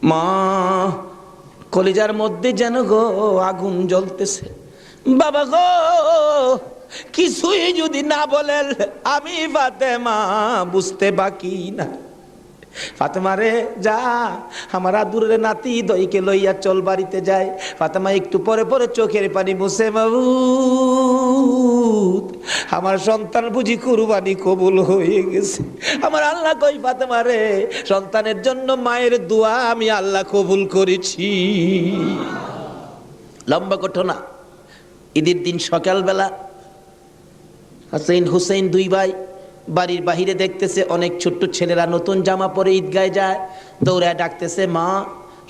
মা কলিজার মধ্যে যেন গো আগুন জ্বলতেছে। বাবা গো কিছুই যদি না বলেন আমি ফাতেমা বুঝতে বাকি না। ফাতেমা রে যা, আমার আদুরের নাতি দইকে লইয়া চল বাড়িতে যায়। ফাতেমা একটু পরে পরে চোখের পানি মুছে, মাবুদ আমার সন্তান বুঝি কুরবানি কবুল হয়ে গেছে। আমার আল্লাহ কই ফাতেমা রে, সন্তানের জন্য মায়ের দোয়া আমি আল্লাহ কবুল করেছি। লম্বা ঘটনা। ঈদের দিন সকালবেলা হাসাইন হুসাইন দুই ভাই বাড়ির বাহিরে দেখতেছে অনেক ছোট্ট ছেলেরা নতুন জামা পরে ঈদগায় যায়। দৌড়ায় ডাকতেছে, মা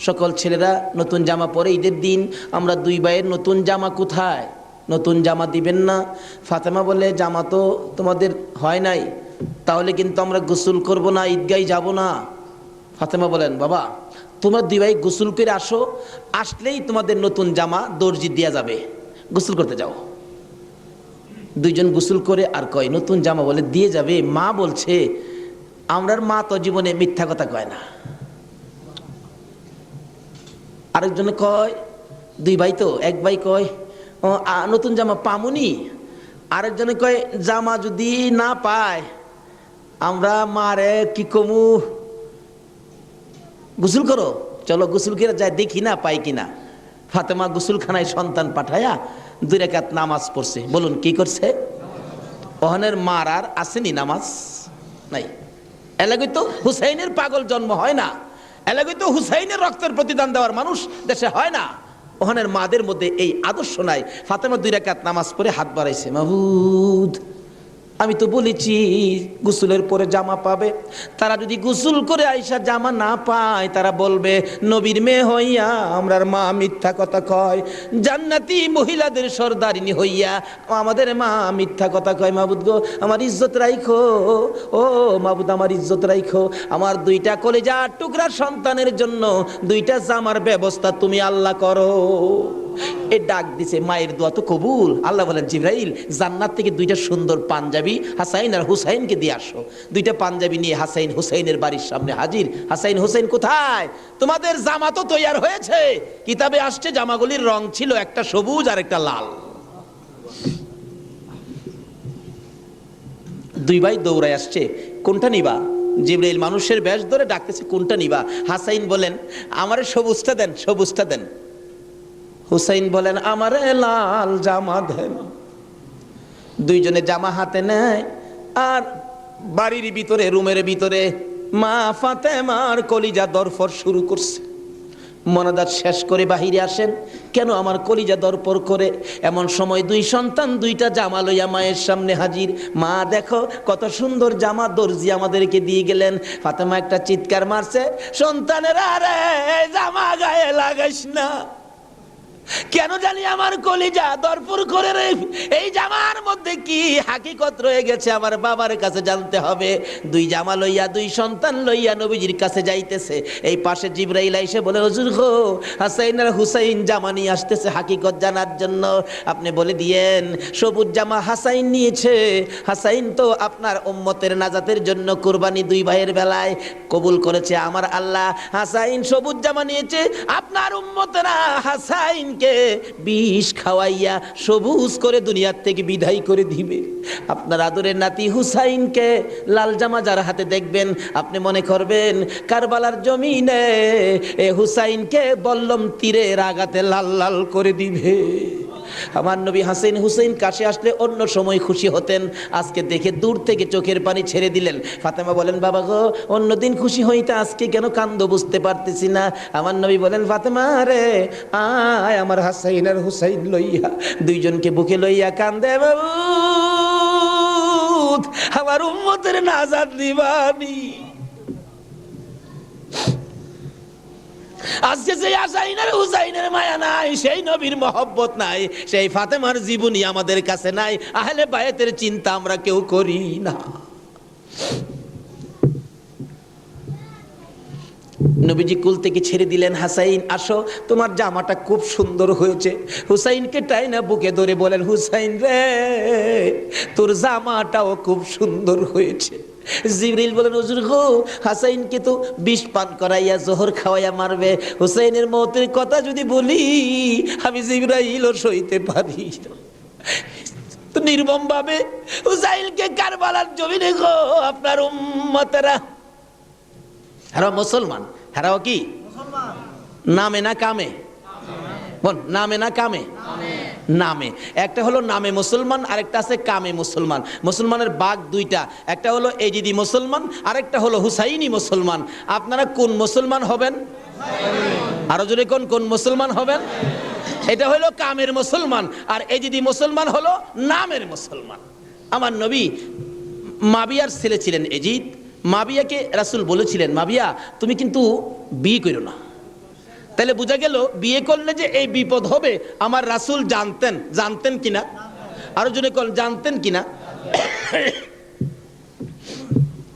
সকল ছেলেরা নতুন জামা পরে ঈদের দিন, আমরা দুই ভাইয়ের নতুন জামা কোথায়? নতুন জামা দিবেন না? ফাতেমা বলে, জামা তো তোমাদের হয় নাই, তাহলে কিন্তু আমরা গোসল করব না, ঈদগায় যাব না। ফাতেমা বলেন, বাবা তোমরা দুই ভাই গোসল করে আসো, আসলেই তোমাদের নতুন জামা দর্জি দেয়া যাবে, গোসল করতে যাও। দুইজন গোসল করে আর কয় নতুন জামা বলে দিয়ে যাবে। মা বলছে, আমরার মা তো জীবনে মিথ্যা কথা কয় না। আরেকজনে কয়, দুই ভাই তো, এক ভাই কয় নতুন জামা পামুনি, আরেকজনে কয় জামা যদি না পায় আমরা মারে কি কমু, গোসল করো, চলো গোসল করে যায় দেখি না পাই কিনা। ফাতেমা গোসলখানায় সন্তান পাঠায়া 2 রাকাত নামাজ পড়ছে। বলুন কি করছে? ওহানের মার আর আসেনি নামাজ নাই। এলাকায় তো হুসাইনের পাগল জন্ম হয় না, এলাকায় তো হুসাইনের রক্তের প্রতিদান দেওয়ার মানুষ দেশে হয় না। ওহানের মাদের মধ্যে এই আদর্শ নাই। ফাতেমা 2 রাকাত নামাজ পড়ে হাত বাড়াইছে, মাবুদ আমি তো বলেছি গোসলের পরে জামা পাবে, তারা যদি গোসল করে আইসা জামা না পায় তারা বলবে নবীর মেয়ে হইয়া আমরার মা মিথ্যা কথা কয়, জান্নাতি মহিলাদের সর্দারিনী হইয়া আমাদের মা মিথ্যা কথা কয়। মাবুদ গো আমার ইজ্জত রাইখো, ও মাবুদ আমার ইজ্জত রাইখো, আমার 2টা কলিজার টুকরা সন্তানের জন্য 2টা জামার ব্যবস্থা তুমি আল্লাহ করো। এ ডাক দিছে, মায়ের দোয়া তো কবুল। আল্লাহ বলেন, জিবরাইল জান্নাত থেকে 2টা সুন্দর পাঞ্জাবি হাসাইন আর হুসাইনকে দিয়ে আসো। 2টা পাঞ্জাবি নিয়ে হাসাইন হুসাইনের বাড়ির সামনে হাজির। হাসাইন হুসাইন কোথায়? তোমাদের জামা তো তৈয়ার হয়েছে। কিতাবে আসছে জামাগুলির রং ছিল একটা সবুজ আর একটা লাল। 2 ভাই দৌড়ায় আসছে, কোনটা নিবা? জিবরাইল মানুষের বেশ ধরে ডাকতেছে, কোনটা নিবা? হাসাইন বলেন, আমারে সবুজটা দেন, সবুজটা দেন। হুসাইন বলেন, আমারে লাল জামা দেন। 2জনে জামা হাতে নেয় আর বাড়ির ভিতরে রুমের ভিতরে মা ফাতেমার কলিজা দরফর শুরু করছে। মনাদাত শেষ করে বাহিরে আসেন, কেন আমার কলিজা দরপর করে? এমন সময় 2 সন্তান 2টা জামা লইয়া মায়ের সামনে হাজির। মা দেখো কত সুন্দর জামা দর্জি আমাদেরকে দিয়ে গেলেন। ফাতেমা একটা চিৎকার মারছে, সন্তানেরা রে জামা গায়ে লাগাইস না, কেন জানি আমার কলিজা দরপুর করে রে, এই জামার মধ্যে কি হাকিকত রয়ে গেছে আমার বাবার কাছে জানতে হবে। 2 জামা লইয়া 2 সন্তান লইয়া নবীজির কাছে যাইতেছে। এই পাশে জিবরাইল এসে বলে, হুজুর গো হাসাইন আর হুসাইন জামা নিয়ে আসতেছে হাকিকত জানার জন্য, আপনি বলে দিয়েন সবুজ জামা হাসাইন নিয়েছে। হাসাইন তো আপনার উম্মতের নাজাতের জন্য কুরবানি 2 ভাইয়ের বেলায় কবুল করেছে আমার আল্লাহ। হাসাইন সবুজ জামা নিয়েছে, আপনার উম্মতেরা হাসাইন কে বিষ খাওয়াইয়া সবুজ করে দুনিয়ার থেকে বিদায় করে দিবে। আপনার আদরের নাতি হুসাইনকে লাল জামা যার হাতে দেখবেন আপনি মনে করবেন কারবালার জমিনে এ হুসাইনকে বল্লম তীরের আঘাতে লাল লাল করে দিবে। আমার নবী হাসান হুসাইন কাছে আসলে অন্য সময় খুশি হতেন, আজকে দেখে দূর থেকে চোখের পানি ছেড়ে দিলেন। ফাতেমা বলেন, বাবা গো অন্যদিন খুশি হইতে আজকে কেন কান্দো বুঝতে পারতেছি না। আমার নবী বলেন, ফাতেমা রে আয় আমার হাসাইন আর হুসাইন লইয়া। 2জনকে বুকে লইয়া কান্দে, বাবু আমার উম্মতের নাজাত দিবানি। আজকে যে হাসাইনের হুসাইনের মায়া নাই, সেই নবীর মহব্বত নাই, সেই ফাতেমার জীবনী আমাদের কাছে নাই, আহলে বায়াতের চিন্তা আমরা কেউ করি না। নবীজি কুল থেকে ছেড়ে দিলেন, হাসাইন আসো তোমার জামাটা খুব সুন্দর হয়েছে। হুসাইনকে টাইনা বুকে ধরে বলেন, হুসাইন রে তোর জামাটাও খুব সুন্দর হয়েছে। জিবরিল বলেন হুজুর গো, হাসাইনকে তো বিষ পান করাইয়া জোহর খাওয়াইয়া মারবে, হুসাইনের মৌতের কথা যদি বলি আমি জিবরাইলও সইতে পারি। তো নির্মম ভাবে হুসাইনকে কারবালার জমিনে গো আপনার উম্মতেরা, হারাও মুসলমান, হারাও কি নামে না কামে? বল নামে না কামে? নামে। একটা হলো নামে মুসলমান, আরেকটা আছে কামে মুসলমান। মুসলমানের ভাগ দুইটা, একটা হলো এজিদি মুসলমান, আরেকটা হলো হুসাইনি মুসলমান। আপনারা কোন মুসলমান হবেন? আরো জোরে কোন কোন মুসলমান হবেন? এটা হলো কামের মুসলমান, আর এজিদি মুসলমান হলো নামের মুসলমান। আমার নবী মাবিয়ার ছেলে ছিলেন এজিদ। মাবিয়াকে রাসূল বলেছিলেন, মাবিয়া তুমি কিন্তু বিয়ে করো না। তাহলে বোঝা গেল বিয়ে করলে যে এই বিপদ হবে আমার রাসূল জানতেন। জানতেন কিনা? আরো জনে কোন জানতেন কিনা?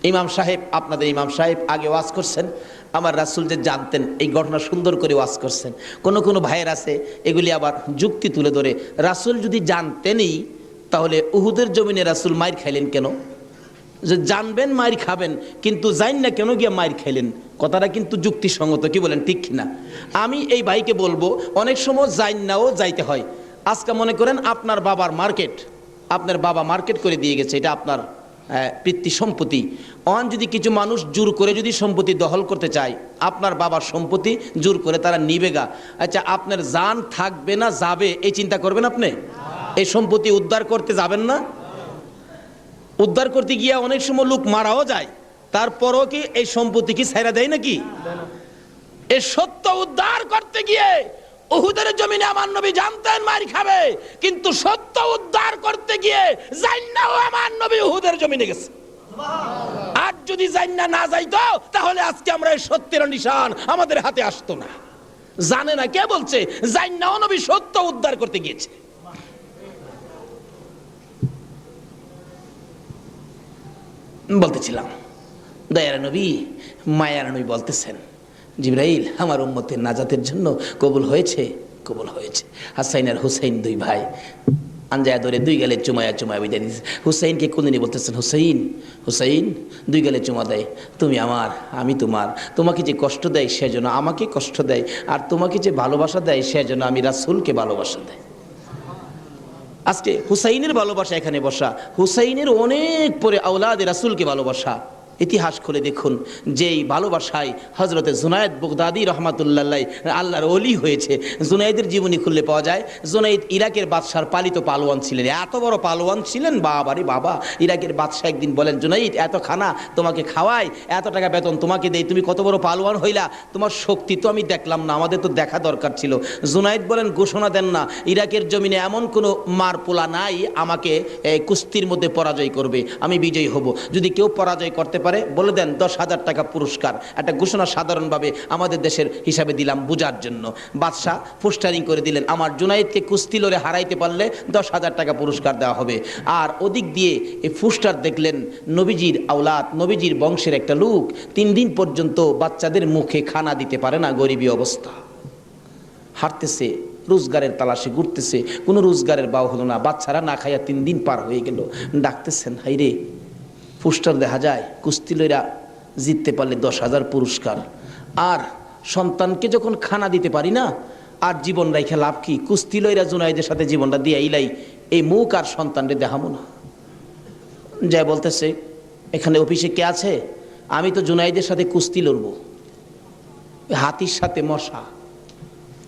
ইমাম সাহেব, আপনাদের ইমাম সাহেব আগে ওয়াজ করছেন, আমার রাসূল যে জানতেন এই ঘটনা সুন্দর করে ওয়াজ করছেন। কোন কোন ভাইয়ের আছে এগুলি আবার যুক্তি তুলে ধরে, রাসূল যদি জানতেনই তাহলে উহুদের জমিনে রাসূল মাইর খাইলেন কেন? যে জানবেন মাইর খাবেন কিন্তু জান না কেন গিয়ে মাইর খাইলেন, কথাটা কিন্তু যুক্তিসঙ্গত, কি বলেন ঠিক কিনা? আমি এই ভাইকে বলবো অনেক সময় জান নাও যাইতে হয়। আজকে মনে করেন আপনার বাবার মার্কেট, আপনার বাবা মার্কেট করে দিয়ে গেছে, এটা আপনার পিতৃ সম্পত্তি। অন যদি কিছু মানুষ জোর করে যদি সম্পত্তি দখল করতে চায়, আপনার বাবার সম্পত্তি জোর করে তারা নিবে গা, আচ্ছা আপনার জান থাকবে না যাবে এই চিন্তা করবেন আপনি? এই সম্পত্তি উদ্ধার করতে যাবেন না? উদ্ধার করতে গিয়ে অনেক সময় লোক মারাও যায়, তারপরও কি এই সম্পত্তি কি ছাইরা দেয় নাকি? এই সত্য উদ্ধার করতে গিয়ে উহুদের জমিনে আমার নবী জানতেন মার খাবে, কিন্তু সত্য উদ্ধার করতে গিয়ে জান্নাও আমার নবী উহুদের জমিনে গেছে। আর যদি জান্না না যাইতো তাহলে আজকে আমরা এই সত্যের নিশান আমাদের হাতে আসতো না। জানে না কে বলছে? জান্নাও নবী সত্য উদ্ধার করতে গিয়েছে। বলতেছিলাম দয়ার নবী, মায়ার নবী বলতেছেন, জিবরাইল আমার উম্মতের নাজাতের জন্য কবুল হয়েছে, কবুল হয়েছে। হাসাইন আর হুসাইন দুই ভাই আঞ্জায়া ধরে দুই গালে চুমায়া চুমায়া বিদায় দিয়েছে। হুসাইনকে কোনদিনই বলতেছেন, হুসাইন হুসাইন, দুই গালে চুমা দেয়, তুমি আমার আমি তোমার। তোমাকে যে কষ্ট দেয় সেজন্য আমাকে কষ্ট দেয়, আর তোমাকে যে ভালোবাসা দেয় সেজন্য আমি রাসূলকে ভালোবাসা দেয়। আজকে হুসাইনের ভালোবাসা এখানে বসা, হুসাইনের অনেক পরে আওলাদে রাসূলকে ভালোবাসা। ইতিহাস খুলে দেখুন, যেই ভালোবাসায় হযরতে জুনায়েদ বাগদাদী রহমাতুল্লাহ আল্লাহর ওলি হয়েছে। জুনায়েদের জীবনী খুললে পাওয়া যায়, জুনায়েদ ইরাকের বাদশার পালিত পালোয়ান ছিলেন। এত বড় পালোয়ান ছিলেন, বাবারে বাবা। ইরাকের বাদশাহ একদিন বলেন, জুনায়েদ এত খানা তোমাকে খাওয়াই, এত টাকা বেতন তোমাকে দেই, তুমি কত বড় পালোয়ান হইলা, তোমার শক্তি তো আমি দেখলাম না, আমাদের তো দেখা দরকার ছিল। জুনায়েদ বলেন, ঘোষণা দেন না, ইরাকের জমিনে এমন কোনো মারপোলা নাই আমাকে কুস্তির মধ্যে পরাজয় করবে, আমি বিজয়ী হব। যদি কেউ পরাজয় করতে পারে বলে দেন 10,000 টাকা পুরস্কার। একটা ঘোষণা সাধারণভাবে আমাদের দেশের হিসাবে দিলাম বুঝার জন্য। বাদশাহ পোস্টারিং করে দিলেন, আমার জুনায়েদকে কুস্তি লড়ে হারাইতে পারলে 10,000 টাকা পুরস্কার দেওয়া হবে। আর ওদিক দিয়ে এই পোস্টার দেখলেন নবীজির আওলাদ, নবীজির বংশের একটা লোক 3 দিন পর্যন্ত বাচ্চাদের মুখে খানা দিতে পারে না, গরিবী অবস্থা, হাঁটতেছে, রোজগারের তালাশে ঘুরতেছে, কোনো রোজগারের বাও হলো না, বাচ্চারা না খাইয়া 3 দিন পার হয়ে গেল। ডাকতেছেন, হাইরে পোস্টার দেখা যায় কুস্তি লইরা জিততে পারলে 10,000 পুরস্কার, আর সন্তানকে যখন খানা দিতে পারি না, আর জীবন রাইখা লাভ কি? কুস্তি লইরা জুনায়েদের সাথে জীবনটা দিয়ে ইলাই, এই মুখ আর সন্তানরে দেখাবো না। যাই বলতেছে, এখানে অফিসে কে আছে? আমি তো জুনায়েদের সাথে কুস্তি লড়বো, হাতির সাথে মশা।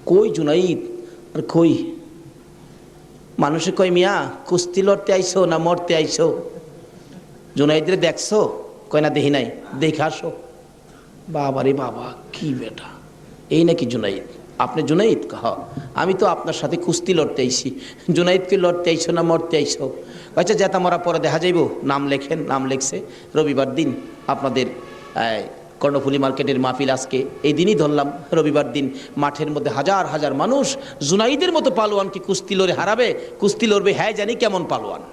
কই জুনাইদ আর কই? মানুষে কয়, মিয়া কুস্তি লড়তে আইছো না মরতে আইছো? জুনাইদরে দেখছো? কয় না দেখি নাই, দেখে আসো। বাবারে বাবা, কি বেটা, এই নাকি জুনাইদ? আপনি জুনাইদ? কহ, আমি তো আপনার সাথে কুস্তি লড়তে আইছি। জুনাইদকে লড়তে আইছো না মরতে আইছো? আচ্ছা যেটা মরা পরে দেখা যাইব, নাম লেখেন। নাম লেখছে, রবিবার দিন আপনাদের কর্ণফুলী মার্কেটের মাহফিল, আজকে এই দিনই ধরলাম রবিবার দিন, মাঠের মধ্যে হাজার হাজার মানুষ জুনাইদের মতো পালোয়ানকে কুস্তি লড়ে হারাবে, কুস্তি লড়বে। হ্যাঁ জানি কেমন পালোয়ান।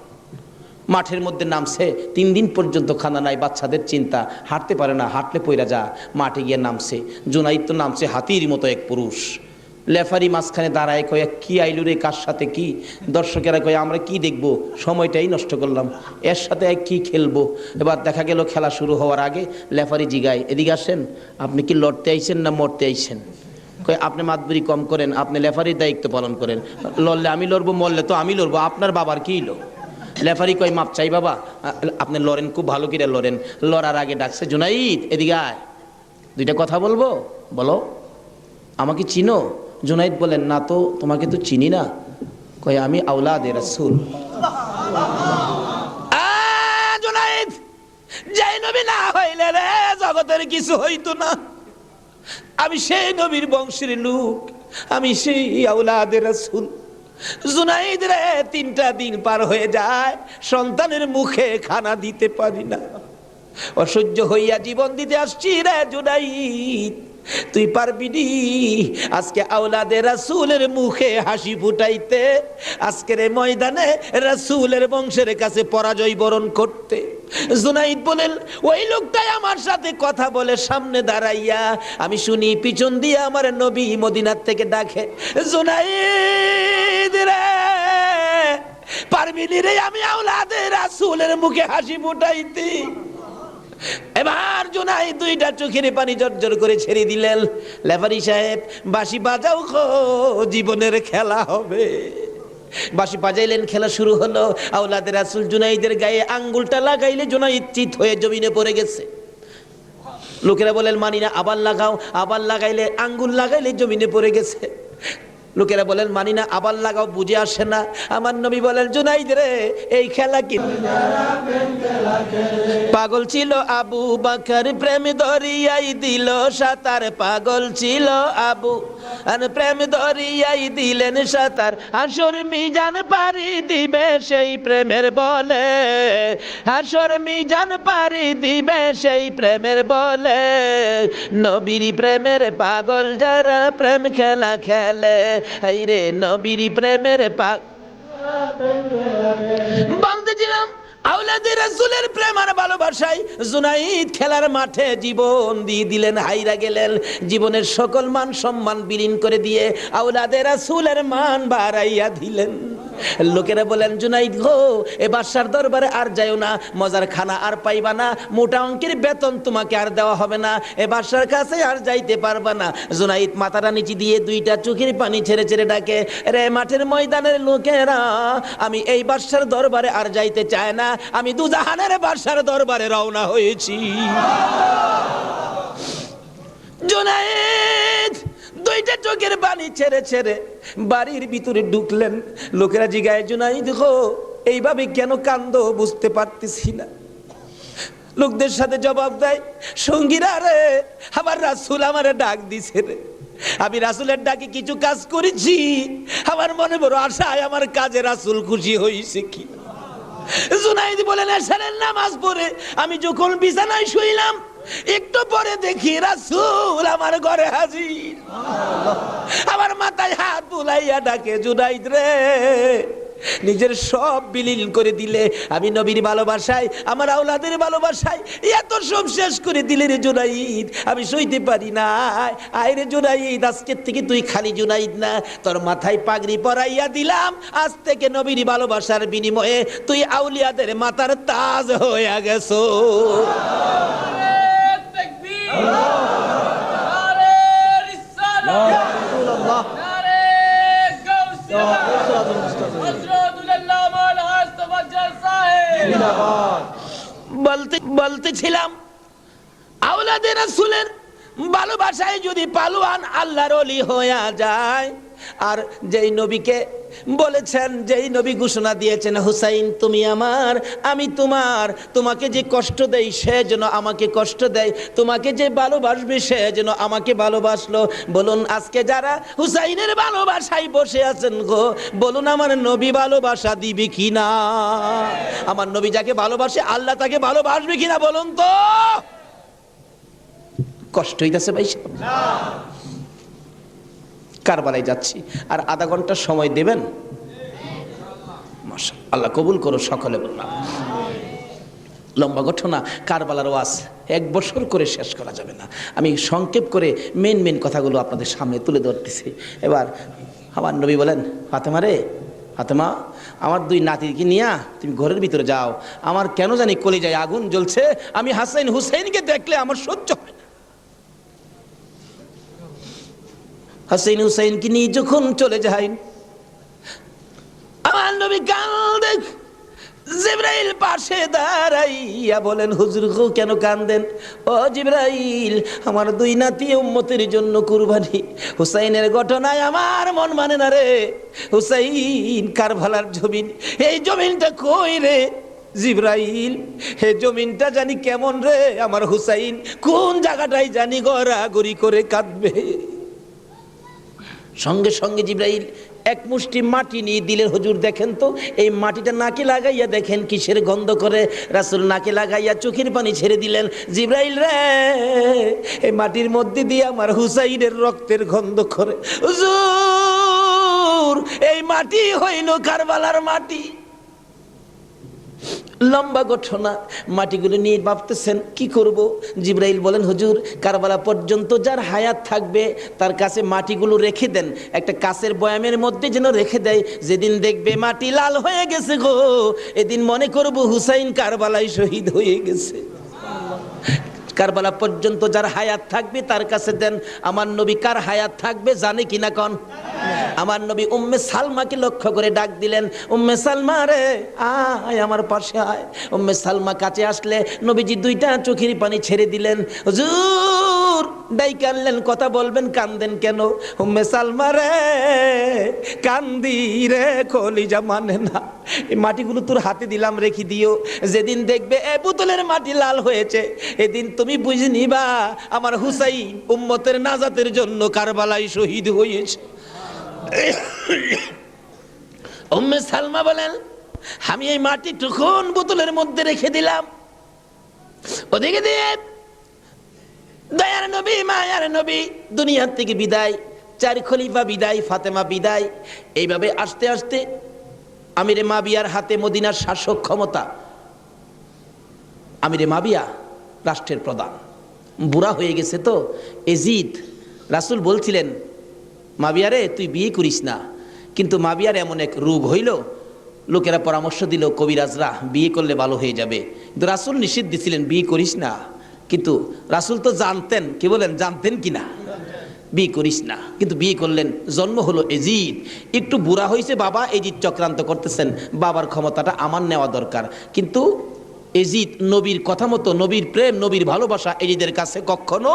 মাঠের মধ্যে নামছে, 3 দিন পর্যন্ত খানা নাই, বাচ্চাদের চিন্তা, হাঁটতে পারে না, হাঁটলে পইরা যা। মাঠে গিয়ে নামছে, জুনাইদ তো নামছে হাতির মতো এক পুরুষ, লেফারি মাঝখানে দাঁড়ায়, কয়ে কি আইলু রে, কার সাথে কি? দর্শকেরা কয়ে আমরা কি দেখবো, সময়টাই নষ্ট করলাম, এর সাথে কি খেলবো। এবার দেখা গেল খেলা শুরু হওয়ার আগে লেফারি জিগায়, এদিকে আসেন, আপনি কি লড়তে আইছেন না মরতে আইছেন? কয়ে আপনি মাতবুরি কম করেন, আপনি লেফারির দায়িত্ব পালন করেন, লড়লে আমি লড়বো, মরলে তো আমি লড়বো, আপনার বাবার কি লো? লেফারি কয় মাপ চাই বাবা, আপনি লড়েন, খুব ভালো করে লড়েন। লড়ার আগে ডাকছে, জুনাইদ এদিকে আয়, দুইটা কথা বলবো, বলো। আমাকে চিনো? জুনাইদ বলেন, না তো, তোমাকে তো চিনি না। কয় আমি আওলাদে রাসূল। জুনাইদ, যেই নবী না হইলে রে জগতের কিছু হইতো না। আমি সেই নবীর বংশের লোক, আমি সেই আওলাদে রাসূল। জুনাইদ রে, 3টা দিন পার হয়ে যায়, সন্তানের মুখে খানা দিতে পারি না, অসহ্য হইয়া জীবন দিতে আসছি রে জুনাইদ, তুই পারবি নি আজকে আওলাদে রাসূলের মুখে হাসি ফুটাইতে, আজকের এই ময়দানে রাসূলের বংশের কাছে পরাজয় বরণ করতে? জুনাইদ বলেন, ওই লোকটাই আমার সাথে কথা বলে সামনে দাঁড়াইয়া, আমি শুনি পিছন দিয়ে আমার নবী মদিনার থেকে ডাকে, জুনাইদ রে, পারবি নি রে আমি আওলাদে রাসূলের মুখে হাসি ফুটাইতে? এবার জুনাইদ 2টা চোখের পানি জর্জর করে ছেড়ে দিলেন। লেফারি সাহেব, বাঁশি বাজাও খো, জীবনের খেলা হবে। বাঁশি বাজাইলেন, খেলা শুরু হলো। আওলাদে রাসূল জুনাইদের গায়ে আঙ্গুলটা লাগাইলে জুনাইদ চিত হয়ে জমিনে পড়ে গেছে। লোকেরা বলেন, মানি না, আবার লাগাও। আবার লাগাইলে, আঙ্গুল লাগাইলে জমিনে পড়ে গেছে। লোকেরা বলেন, মানি না, আবার লাগাও, বুঝে আসে না। আমার নবী বলেন, জুনাইদ রে, এই খেলা কি? পাগল ছিল আবু বকর, প্রেম দরিয়াই দিল সাঁতার। পাগল ছিল আবু, আর প্রেম দরিয়াই দিলেন সাঁতার। হাসর মিজান পারি দিবে সেই প্রেমের বলে, হাসর মিজান পারি দিবে সেই প্রেমের বলে। নবীর প্রেমের পাগল যারা প্রেম খেলা খেলে, এই রে নবীর প্রেমের বান্দেছিলাম আওলাদে রাসূলের প্রেম আর ভালোবাসায় জুনাইদ খেলার মাঠে জীবন দিয়ে দিলেন, হাইরা গেলেন। জীবনের সকল মান সম্মান বিলীন করে দিয়ে আওলাদে রাসূলের মান বাড়াইয়া দিলেন। লোকেরা বলেন, জুনাইদ গো, এ বাদশার দরবারে আর যাইও না, মজার খানা আর পাইবা না, মোটা অঙ্কের বেতন তোমাকে আর দেওয়া হবে না, এ বাদশার কাছে আর যাইতে পারবা না। জুনাইদ মাথাটা নিচে দিয়ে 2টা চোখের পানি ছেড়ে ছেড়ে ডাকে, রে মাঠের ময়দানের লোকেরা, আমি এই বাদশার দরবারে আর যাইতে চাই না, আমি দুজাহানের বাদশার দরবারে রওনা হয়েছি। জুনাইদ 2টা চোখের পানি ছেড়ে ছেড়ে বাড়ির ভিতরে ঢুকলেন। লোকেরা জিগায়, জুনাইদ গো, এইভাবে কেন কান্দো, বুঝতে পারতেছি না। লোকদের সাথে জবাব দেয়, সঙ্গীরা রে, আমার রাসূল আমারে ডাক দিছে রে, আমি রাসূলের ডাকে কিছু কাজ করেছি, আমার মনে বড় আশায় আমার কাজে রাসূল খুশি হইছে কি। জুনাইদ বলেন, এশারের নামাজ পড়ে আমি যখন বিছানায় শুইলাম, একটু পরে দেখি রাসূল আমার ঘরে হাজির। আমার মাথায় হাত বুলাইয়া ডাকে, জুনাইদ রে, নিজের সব বিলীন করে দিলে, আমি নবীর ভালোবাসায়, আমার আওলাদের ভালোবাসায় এত সব শেষ করে দিলে রে জুনাইদ, আমি সইতে পারি না। আয় রে জুনাইদ, আজকের থেকে তুই খালি জুনাইদ না, তোর মাথায় পাগড়ি পরাইয়া দিলাম, আজ থেকে নবীর ভালোবাসার বিনিময়ে তুই আউলিয়াদের মাথার তাজ হয়ে গেছো। বলতেছিলাম, আওলাদে রাসূলের ভালোবাসায় যদি পালোয়ান আল্লাহর ওলি হয়ে যায়, আর যেই নবীকে বলেছেন, যেই নবী ঘোষণা দিয়েছেন, হুসাইন তুমি আমার, আমি তোমার, তোমাকে যে কষ্ট দেয় সে যেন আমাকে কষ্ট দেয়, তোমাকে যে ভালোবাসবে সে যেন আমাকে ভালোবাসলো। বলুন আজকে যারা হুসাইনের ভালোবাসায় বসে আছেন গো, বলুন আমার নবী ভালোবাসা দিবে কিনা? আমার নবী যাকে ভালোবাসে আল্লাহ তাকে ভালোবাসবে কিনা বলুন তো? কষ্ট হইতেছে ভাই? কারবালায় যাচ্ছি, আর আধা ঘন্টা সময় দেবেন? মাশাআল্লাহ, আল্লাহ কবুল করো সকলে। বললাম লম্বা ঘটনা, কারবালার ওয়াজ 1 বছর করে শেষ করা যাবে না। আমি সংক্ষেপ করে মেন কথাগুলো আপনাদের সামনে তুলে ধরতেছি। এবার আমার নবী বলেন, ফাতেমা রে, ফাতেমা, আমার 2 নাতিকে নিয়ে তুমি ঘরের ভিতরে যাও। আমার কেন জানি কলিজায় আগুন জ্বলছে, আমি হাসাইন হুসাইনকে দেখলে আমার সহ্য হয় না। হাসাইন হুসাইনকে নিয়ে যখন চলে যায়, আমার নবী কাঁদে। জিবরাইল পাশে দাঁড়াইয়া বলেন, হুজুর গো কেন কাঁদেন? ও জিবরাইল, আমার 2 নাতি উম্মতের জন্য কুরবানি। হুসাইনের ঘটনায় আমার মন মানে না রে। হুসাইন কারবালার জমিন, এই জমিনটা কই রে জিবরাইল? হে জমিনটা জানি কেমন রে, আমার হুসাইন কোন জায়গাটাই জানি গড়াগড়ি করে কাঁদবে। সঙ্গে সঙ্গে জিবরাইল 1 মুষ্টি মাটি নিয়ে দিলেন। হুজুর দেখেন তো, এই মাটিটা নাকে লাগাইয়া দেখেন কিসের গন্ধ করে। রাসূল নাকে লাগাইয়া চোখের পানি ছেড়ে দিলেন। জিবরাইল রে, এই মাটির মধ্যে দিয়ে আমার হুসাইনের রক্তের গন্ধ করে। হুজুর, এই মাটি হইল কারবালার মাটি। লম্বা ঘটনা, মাটিগুলো নিয়ে ভাবতেছেন কি করব। জিবরাইল বলেন, হুজুর কারবালা পর্যন্ত যার হায়াত থাকবে তার কাছে মাটিগুলো রেখে দেন, একটা কাচের বয়ামের মধ্যে যেন রেখে দেয়। যেদিন দেখবে মাটি লাল হয়ে গেছে গো, এদিন মনে করব হুসাইন কারবালায় শহীদ হয়ে গেছে। কারবালা পর্যন্ত যার হায়াত থাকবে তার কাছে দেন। আমার নবী কার হায়াত থাকবে জানে কিনা কন? আমার নবী উম্মে সালমাকে লক্ষ্য করে ডাক দিলেন, উম্মে সালমা রে, আয় আমার পাশে আয়। উম্মে সালমা কাছে আসলে নবীজি 2টা চোখের পানি ছেড়ে দিলেন। হুজুর ডাইকে আনলেন, কথা বলবেন, কান্দেন কেন? উম্মে সালমা রে, কান্দি রে, কলিজা মানে না। এই মাটিগুলো তোর হাতে দিলাম, রেখে দিও। যেদিন দেখবে এ বোতলের মাটি লাল হয়েছে, এদিন তুমি বুঝে নিবা আমার হুসাইন উম্মতের নাজাতের জন্য কারবালায় শহীদ হয়েছে। উম্মে সালমা বলেন, আমি এই মাটি তখন বোতলের মধ্যে রেখে দিলাম। ওদিকে দিয়ে দয়ার নবী, মায়ার নবী দুনিয়ার থেকে বিদায়, 4 খলিফা বিদায়, ফাতেমা বিদায়। এইভাবে আস্তে আস্তে আমিরে মাবিয়ার হাতে মদিনার শাসক ক্ষমতা। আমিরে মাবিয়া রাষ্ট্রের প্রধান, বুড়া হয়ে গেছে তো। এজিদ, রাসূল বলছিলেন মাবিয়ারে তুই বিয়ে করিস না, কিন্তু মাবিয়ার এমন এক রোগ হইল, লোকেরা পরামর্শ দিল কবিরাজরা বিয়ে করলে ভালো হয়ে যাবে, কিন্তু রাসূল নিষেধ দিছিলেন বিয়ে করিস না। কিন্তু রাসূল তো জানতেন, কি বলেন, জানতেন কিনা, বিয়ে করিস না, কিন্তু বিয়ে করলেন। জন্ম হলো এজিদ। একটু বুড়া হয়েছে বাবা, এজিদ চক্রান্ত করতেছেন, বাবার ক্ষমতাটা আমার নেওয়া দরকার। কিন্তু এজিদ নবীর কথা মতো, নবীর প্রেম, নবীর ভালোবাসা এজিদের কাছে কখনো